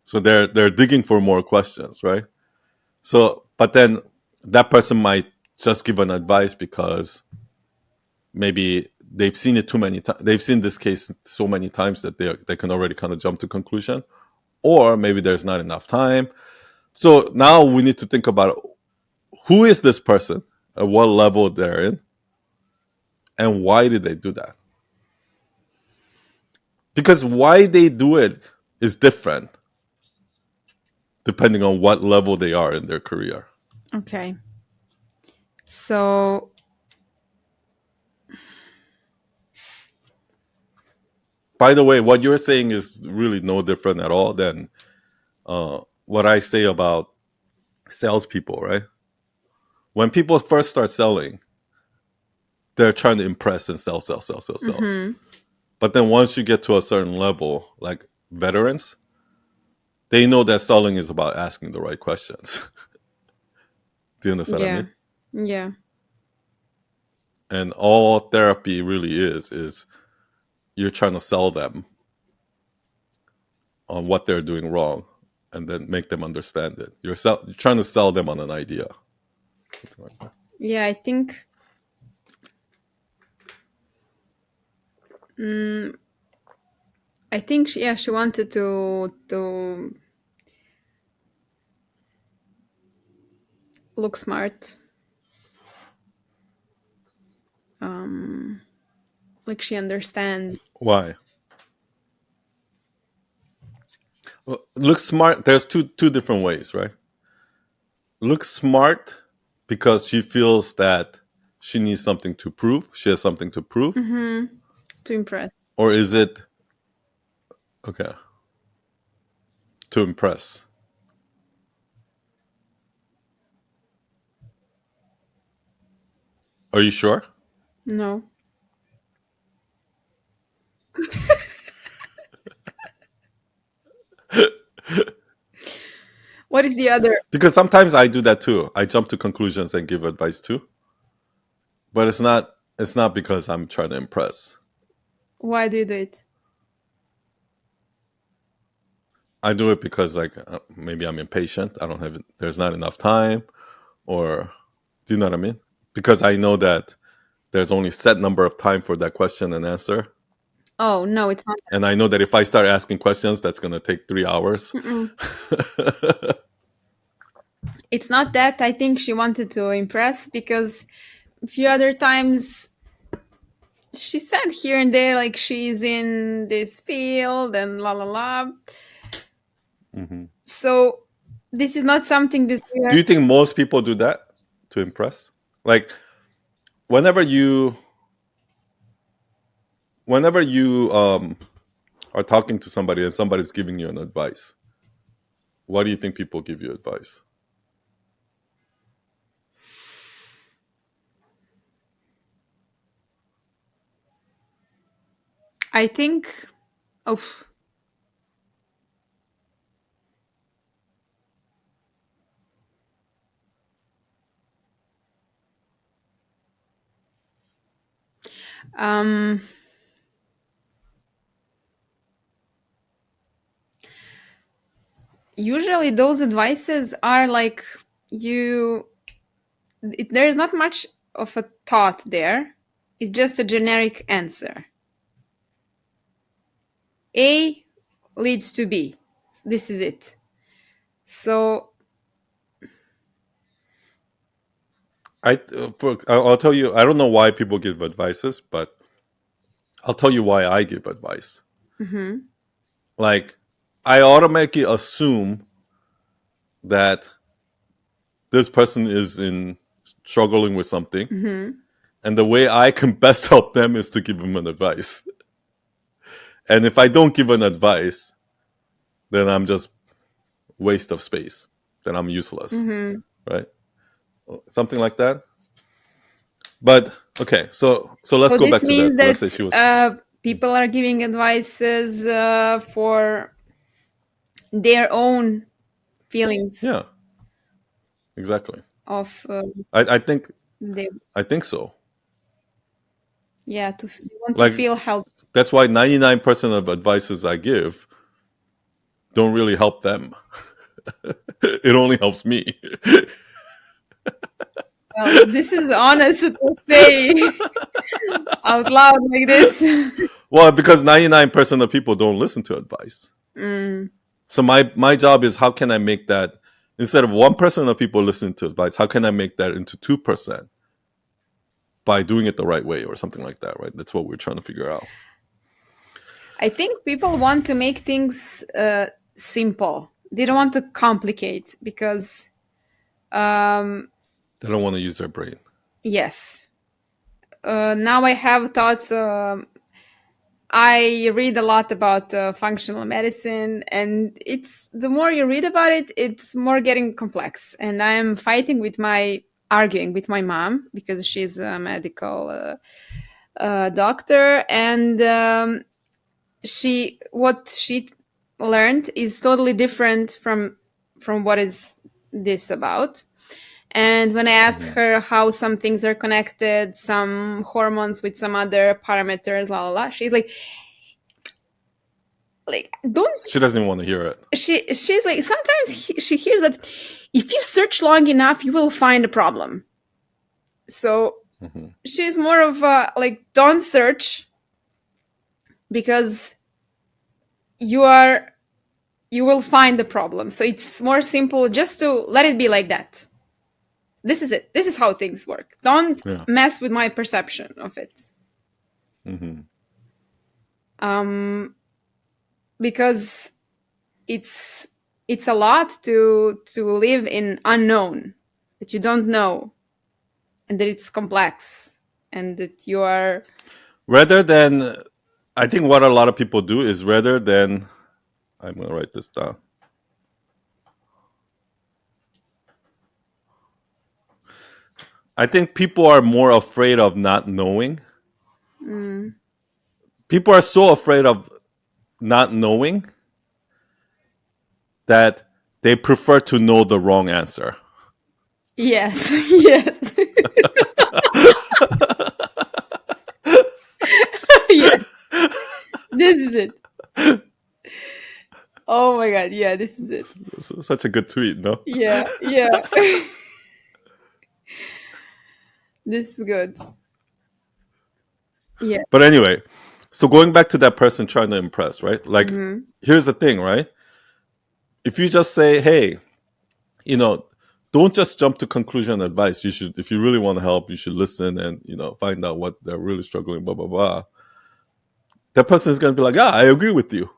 A: So they're digging for more questions, right? So, but then that person might just give an advice because maybe they've seen it too many times. They've seen this case so many times that they can already kind of jump to conclusion, or maybe there's not enough time. So now we need to think about who is this person, at what level they're in, and why did they do that? Because why they do it is different depending on what level they are in their career.
B: Okay. So,
A: By the way, what you're saying is really no different at all than what I say about salespeople, right? When people first start selling, they're trying to impress and sell, sell, sell, sell, sell.
B: mm-hmm.
A: But then once you get to a certain level, like veterans, they know that selling is about asking the right questions. Do you understand what I
B: Yeah.
A: mean?
B: Yeah.
A: And all therapy really is you're trying to sell them on what they're doing wrong and then make them understand it. You're trying to sell them on an idea. Something like that.
B: Yeah, I think I think she wanted to look smart. Like she understand.
A: Why? Well, look smart. There's two different ways, right? Look smart because she feels that she needs something to prove. She has something to prove,
B: To impress.
A: or is it okay to impress? Are you sure?
B: No. What is the other?
A: Because sometimes I do that too. I jump to conclusions and give advice too, but it's not because I'm trying to impress.
B: Why do you do it?
A: I do it because like maybe I'm impatient. I don't have there's not enough time, or do you know what I mean? Because I know that there's only set number of time for that question and answer,
B: Oh no, it's not.
A: and I know that if I start asking questions, that's gonna take 3 hours.
B: Mm-mm. It's not that. I think she wanted to impress because a few other times she said here and there like she's in this field and la la la.
A: Mhm.
B: So this is not something that we
A: Do
B: are.
A: you think most people do that to impress? Like whenever you whenever you are talking to somebody and somebody's giving you an advice, why do you think people give you advice?
B: I think. Oh, um, usually those advices are like you. There is not much of a thought there. It's just a generic answer. A leads to B. This is it. So
A: I'll tell you. I don't know why people give advices, but I'll tell you why I give advice.
B: mhm,
A: Like I automatically assume that this person is in struggling with something,
B: mhm,
A: and the way I can best help them is to give them an advice. And if I don't give an advice, then I'm just waste of space. Then I'm useless,
B: mhm.
A: right? Something like that. But okay, so let's
B: So
A: go
B: this
A: back to
B: means
A: that. Let's say
B: that
A: she was.
B: people are giving advices for their own feelings
A: Yeah, exactly.
B: of
A: I think
B: the
A: I think so.
B: yeah they want to
A: Like
B: feel help.
A: that's why 99% of advices I give don't really help them. It only helps me.
B: Well, this is honest to say out loud like this.
A: Well, because 99% of people don't listen to advice.
B: Mm,
A: So my job is how can I make that instead of 1% of people listening to advice, how can I make that into 2% by doing it the right way or something like that, right? That's what we're trying to figure out.
B: I think people want to make things simple. They don't want to complicate because
A: They don't want to use their brain.
B: yes. Now I have thoughts. I read a lot about functional medicine, and it's the more you read about it, it's more getting complex. And I'm fighting with my arguing with my mom because she's a medical doctor, and she what she learned is totally different from what is this about. And when I asked
A: Hmm.
B: her how some things are connected, some hormones with some other parameters, la la la, she's like don't
A: She doesn't even want to hear it.
B: she's like sometimes she hears that if you search long enough you will find a problem. So
A: Hmm.
B: she's more of a like don't search, because you are you will find the problem. So it's more simple just to let it be like that. This is it. This is how things work. Don't
A: Yeah.
B: mess with my perception of it.
A: Hmm.
B: Um, because it's it's a lot to live in unknown, that you don't know, and that it's complex, and that you are.
A: Rather than, I think what a lot of people do is rather than, I'm going to write this down. I think people are more afraid of not knowing.
B: Mm,
A: People are so afraid of not knowing that they prefer to know the wrong answer.
B: yes. Yes. Yeah, this is it. Oh my god, yeah, this is it.
A: Such a good tweet, no?
B: Yeah, yeah. This is good. Yeah.
A: But anyway, so going back to that person trying to impress, right? Like,
B: Hmm.
A: here's the thing, right? If you just say, hey, you know, don't just jump to conclusion advice. You should, if you really want to help, you should listen and, find out what they're really struggling, blah, blah, blah. That person is going to be like, yeah, I agree with you.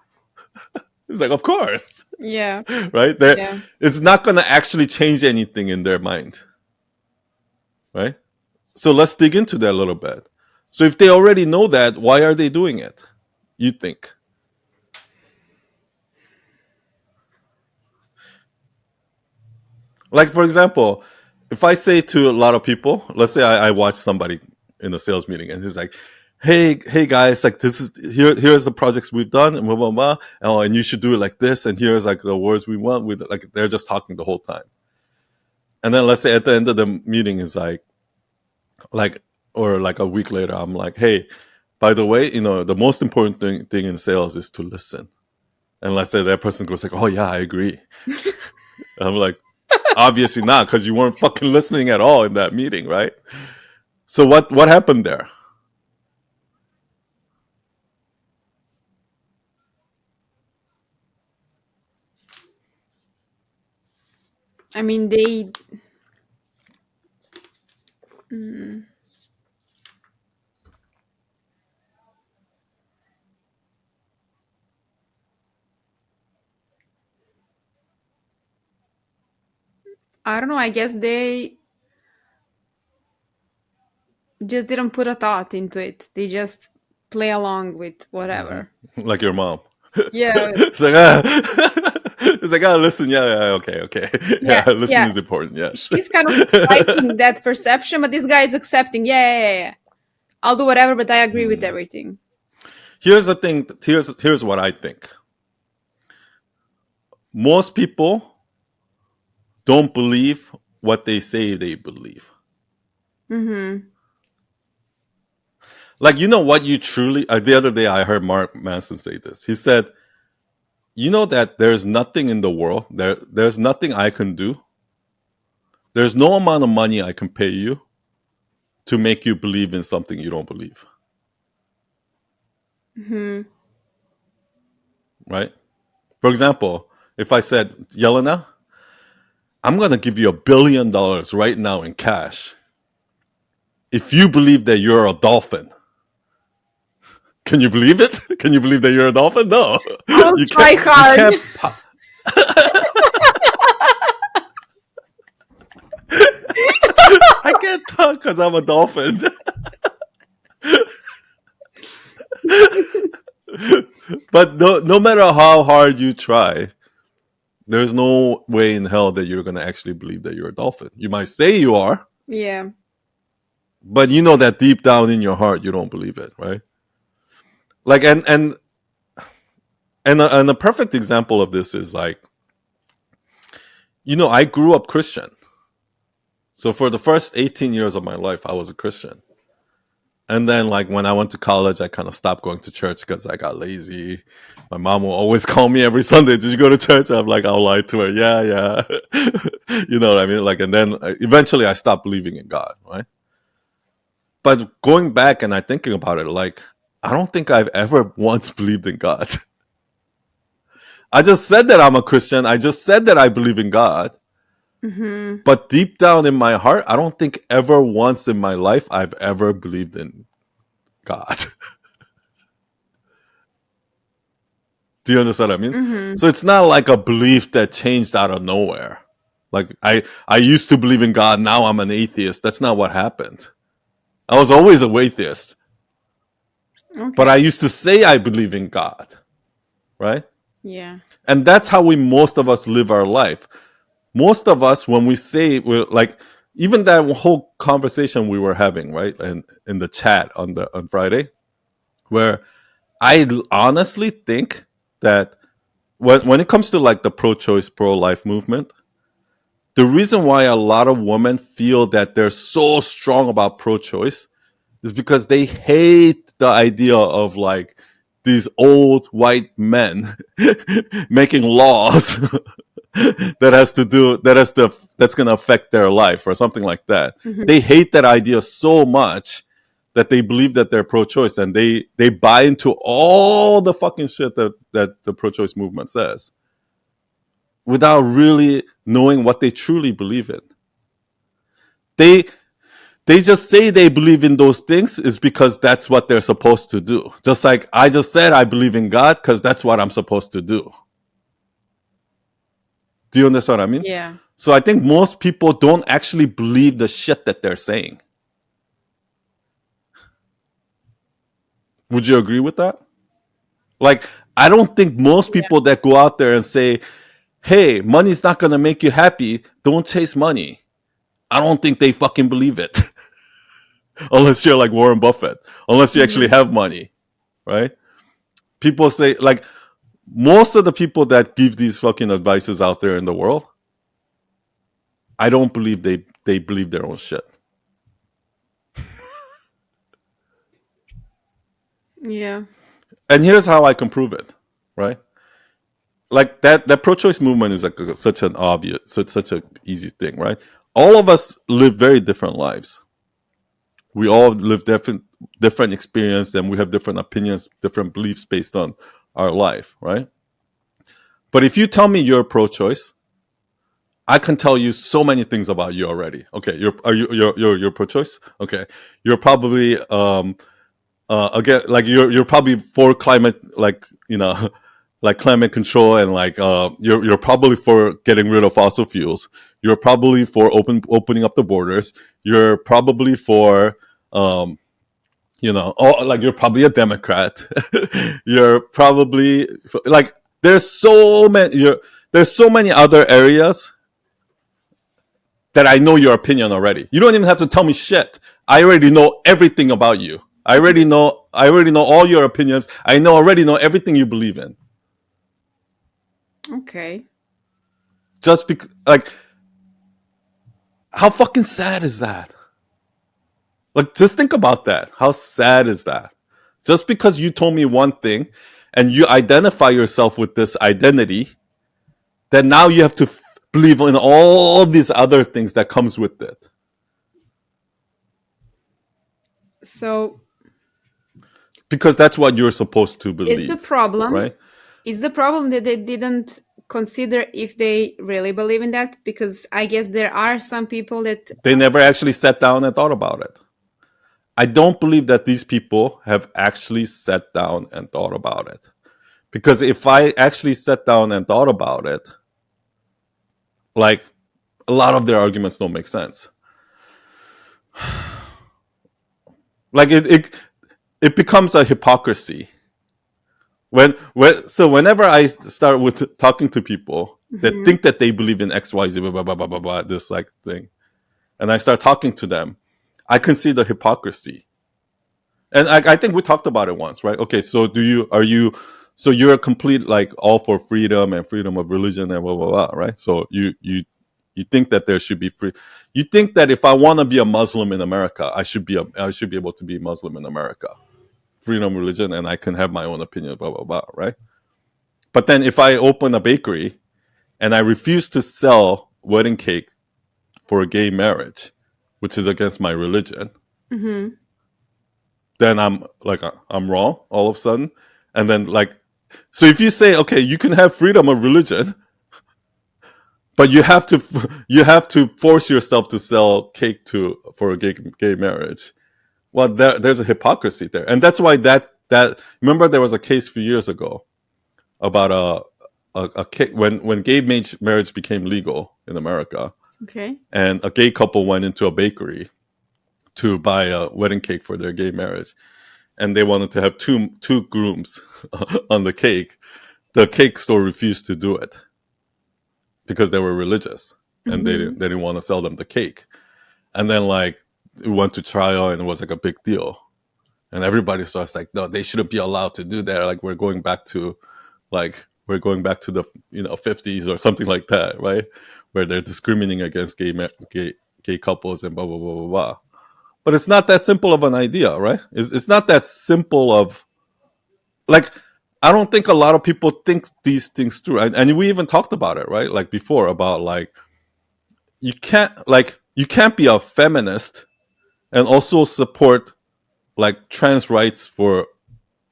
A: It's like, of course,
B: Yeah,
A: right? There,
B: yeah.
A: it's not going to actually change anything in their mind, right? So let's dig into that a little bit. So if they already know that, why are they doing it? You think? Like, for example, if I say to a lot of people, let's say I watch somebody in a sales meeting and he's like, hey guys, like this is here's the projects we've done and blah blah blah. Oh, and you should do it like this, and here's like the words we want with, like, they're just talking the whole time. And then let's say at the end of the meeting is like or like a week later, I'm like, hey, by the way, the most important thing in sales is to listen. And let's say that person goes like, oh yeah, I agree. I'm like, obviously not, because you weren't fucking listening at all in that meeting, right? So what happened there?
B: I mean, they. Mm, I don't know. I guess they just didn't put a thought into it. They just play along with whatever.
A: Like your mom.
B: Yeah,
A: It's like it's like, listen, yeah, okay, okay.
B: yeah,
A: Yeah, listen
B: yeah.
A: is important, yes.
B: She's kind of fighting that perception, but this guy is accepting. Yeah, yeah, yeah, yeah. I'll do whatever, but I agree with everything.
A: Here's the thing, here's what I think. Most people don't believe what they say they believe.
B: Mm-hmm.
A: Like, what you truly, the other day I heard Mark Manson say this. He said, that there's nothing in the world, there's nothing I can do, there's no amount of money I can pay you to make you believe in something you don't believe.
B: Mm-hmm.
A: Right? For example, if I said, Jelena, I'm going to give you $1 billion right now in cash if you believe that you're a dolphin. Can you believe it? Can you believe that you're a dolphin? No.
B: I'll
A: You can't
B: try
A: you
B: hard.
A: can't I can't talk cuz I'm a dolphin. But no matter how hard you try, there's no way in hell that you're going to actually believe that you're a dolphin. You might say you are,
B: Yeah.
A: but you know that deep down in your heart you don't believe it, right? Like, and a perfect example of this is like, I grew up Christian. So for the first 18 years of my life, I was a Christian. And then, like, when I went to college, I kind of stopped going to church because I got lazy. My mom will always call me every Sunday, did you go to church? I'm like, I'll lie to her. Yeah, yeah. You know what I mean? Like, and then eventually I stopped believing in God, right? But going back and I thinking about it, like, I don't think I've ever once believed in God. I just said that I'm a Christian. I just said that I believe in God.
B: Mm-hmm.
A: But deep down in my heart, I don't think ever once in my life I've ever believed in God. Do you understand what I mean?
B: Mm-hmm.
A: So it's not like a belief that changed out of nowhere. Like I used to believe in God, now I'm an atheist. That's not what happened. I was always a atheist, but I
B: Okay.
A: used to say I believe in God, right?
B: Yeah.
A: And that's how we most of us live our life. Most of us, when we say we're like, even that whole conversation we were having, right, and in the chat on Friday, where I honestly think that when it comes to like the pro-choice, pro-life movement, the reason why a lot of women feel that they're so strong about pro-choice is because they hate the idea of like these old white men making laws that's going to affect their life or something like that.
B: Mm-hmm.
A: They hate that idea so much that they believe that they're pro-choice, and they buy into all the fucking shit that the pro-choice movement says without really knowing what they truly believe in. They they just say they believe in those things is because that's what they're supposed to do. Just like I just said I believe in God because that's what I'm supposed to do. Do you understand what I mean?
B: Yeah.
A: So I think most people don't actually believe the shit that they're saying. Would you agree with that? Like, I don't think most
B: Yeah.
A: people that go out there and say, hey, money's not going to make you happy, don't chase money. I don't think they fucking believe it. Unless you're like Warren Buffett, unless you actually
B: Mm-hmm.
A: have money, right? People say, like, most of the people that give these fucking advices out there in the world, I don't believe they believe their own shit.
B: Yeah.
A: And here's how I can prove it, right? Like that pro-choice movement is like such an obvious, such an easy thing, right? All of us live very different lives. We all live different experience, and we have different opinions, different beliefs based on our life, right? But if you tell me you're pro-choice, I can tell you so many things about you already. Okay, you're pro-choice. Okay, you're probably again, like you're probably for climate, like like climate control, and like you're probably for getting rid of fossil fuels. You're probably for opening up the borders. You're probably for like you're probably a Democrat. You're probably like there's so many there's so many other areas that I know your opinion already. You don't even have to tell me shit. I already know everything about you. I already know all your opinions. Already know everything you believe in.
B: Okay.
A: Just because, like, how fucking sad is that? Like, just think about that. How sad is that? Just because you told me one thing and you identify yourself with this identity, then now you have to believe in all these other things that comes with it.
B: So
A: Because that's what you're supposed to
B: is the
A: believe,
B: problem
A: right?
B: is the problem that they didn't consider if they really believe in that? Because I guess there are some people that
A: They never actually sat down and thought about it. I don't believe that these people have actually sat down and thought about it. Because if I actually sat down and thought about it, like a lot of their arguments don't make sense. Like it becomes a hypocrisy. So whenever I start with talking to people that
B: Mhm.
A: think that they believe in XYZ, blah, blah, blah, blah, blah, blah, this like thing, and I start talking to them, I can see the hypocrisy. And I think we talked about it once, right? Okay, so so you're a complete like all for freedom and freedom of religion and blah blah blah, right? So you think that there should be free. You think that if I want to be a Muslim in America, I should be able to be Muslim in America, freedom of religion, and I can have my own opinion, blah blah blah, right? But then if I open a bakery and I refuse to sell wedding cake for a gay marriage, which is against my religion,
B: Mhm.
A: then I'm like I'm wrong all of a sudden. And then like, so if you say, okay, you can have freedom of religion, but you have to force yourself to sell cake to for a gay marriage. Well, there's a hypocrisy there, and that's why that remember there was a case a few years ago about a cake when gay marriage became legal in America,
B: Okay.
A: and a gay couple went into a bakery to buy a wedding cake for their gay marriage, and they wanted to have two grooms on the cake. The cake store refused to do it because they were religious and
B: Mm-hmm.
A: they didn't want to sell them the cake. And then like it went to trial and it was like a big deal. And everybody starts like, no, they shouldn't be allowed to do that. Like we're going back to the 50s or something like that, right? Where they're discriminating against gay couples and blah blah blah blah blah. But it's not that simple of an idea, right? It's not that simple of like I don't think a lot of people think these things through, and we even talked about it, right? Like before about like you can't be a feminist and also support like trans rights for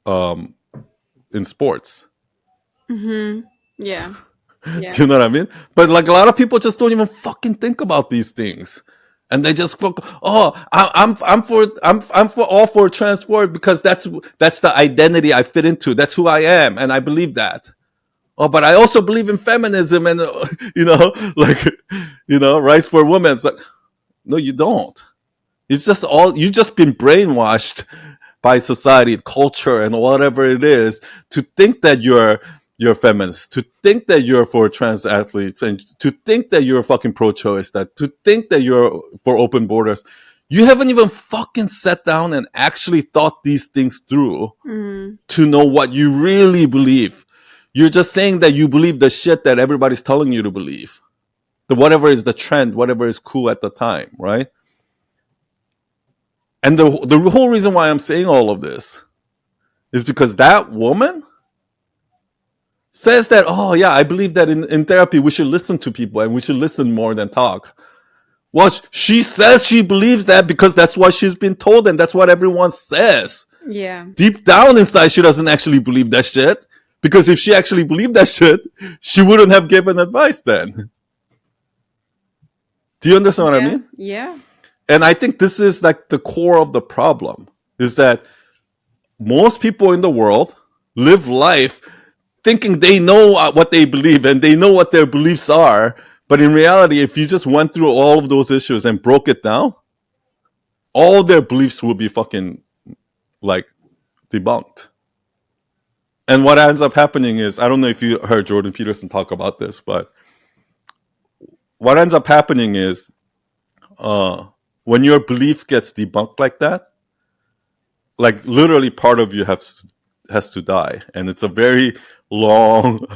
A: um in sports.
B: Mm-hmm. Yeah. Yeah.
A: Do you know what I mean? But like a lot of people just don't even fucking think about these things, and they just oh, I'm for all for transport because that's the identity I fit into. That's who I am, and I believe that. Oh, but I also believe in feminism and like rights for women. It's like no, you don't. It's just all you just been brainwashed by society, culture, and whatever it is to think that you're feminist, to think that you're for trans athletes, and to think that you're fucking pro-choice, that to think that you're for open borders. You haven't even fucking sat down and actually thought these things through
B: Mm-hmm.
A: to know what you really believe. You're just saying that you believe the shit that everybody's telling you to believe. The whatever is the trend, whatever is cool at the time, right? And the whole reason why I'm saying all of this is because that woman says that, oh yeah, I believe that in therapy we should listen to people and we should listen more than talk. Well, she says she believes that because that's what she's been told and that's what everyone says.
B: Yeah.
A: Deep down inside, she doesn't actually believe that shit. Because if she actually believed that shit, she wouldn't have given advice then. Do you understand what I
B: Yeah.
A: mean?
B: Yeah.
A: And I think this is like the core of the problem is that most people in the world live life thinking they know what they believe and they know what their beliefs are. But in reality, if you just went through all of those issues and broke it down, all their beliefs will be fucking like debunked. And what ends up happening is, I don't know if you heard Jordan Peterson talk about this, but what ends up happening is uh, when your belief gets debunked like that, like literally part of you has to die, and it's a very long,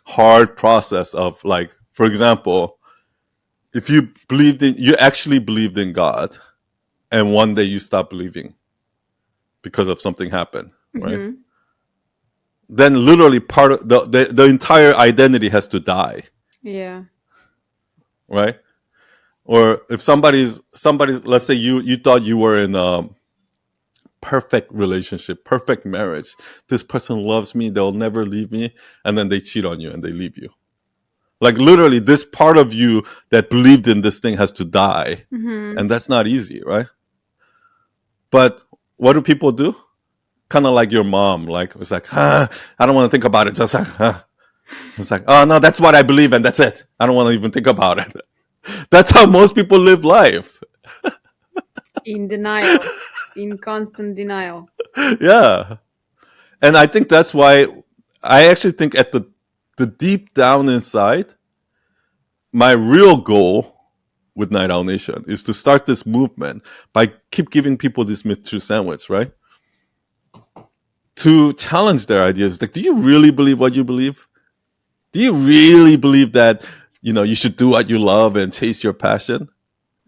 A: hard process of like, for example, if you actually believed in God, and one day you stop believing because of something happened, right?
B: Mm-hmm.
A: Then literally part of the entire identity has to die,
B: Yeah.
A: right? Or if somebody's let's say you thought you were in a perfect relationship, perfect marriage. This person loves me, they'll never leave me, and then they cheat on you and they leave you. Like literally this part of you that believed in this thing has to die.
B: Mm-hmm.
A: And that's not easy, right? But what do people do? Kind of like your mom, like it's like, I don't want to think about it. Just like, it's like, oh no, that's what I believe, and that's it. I don't want to even think about it. That's how most people live life.
B: In denial. In constant denial.
A: Yeah. And I think that's why I actually think at the deep down inside, my real goal with Night Owl Nation is to start this movement by keep giving people this myth truth sandwich, right? To challenge their ideas. Like, do you really believe what you believe? Do you really believe that, you should do what you love and chase your passion?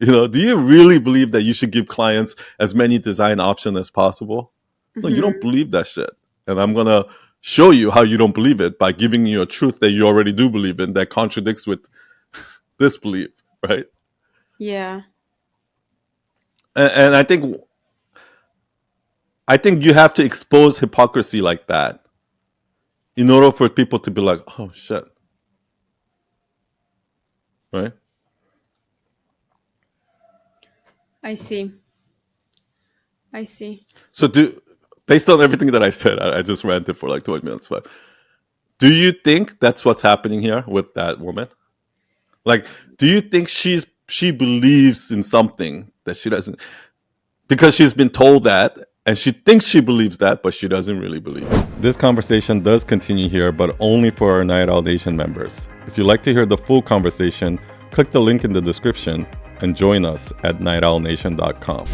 A: Do you really believe that you should give clients as many design options as possible? No, you don't
B: Mm-hmm.
A: believe that shit. And I'm going to show you how you don't believe it by giving you a truth that you already do believe in that contradicts with this belief, right?
B: Yeah.
A: And I think I think you have to expose hypocrisy like that in order for people to be like, oh shit, right?
B: I see. I see.
A: So based on everything that I said, I just ranted for like 20 minutes, but do you think that's what's happening here with that woman? Like, do you think she believes in something that she doesn't, because she's been told that and she thinks she believes that, but she doesn't really believe it? This conversation does continue here, but only for our Night Owl Nation members. If you'd like to hear the full conversation, click the link in the description and join us at nightowlnation.com.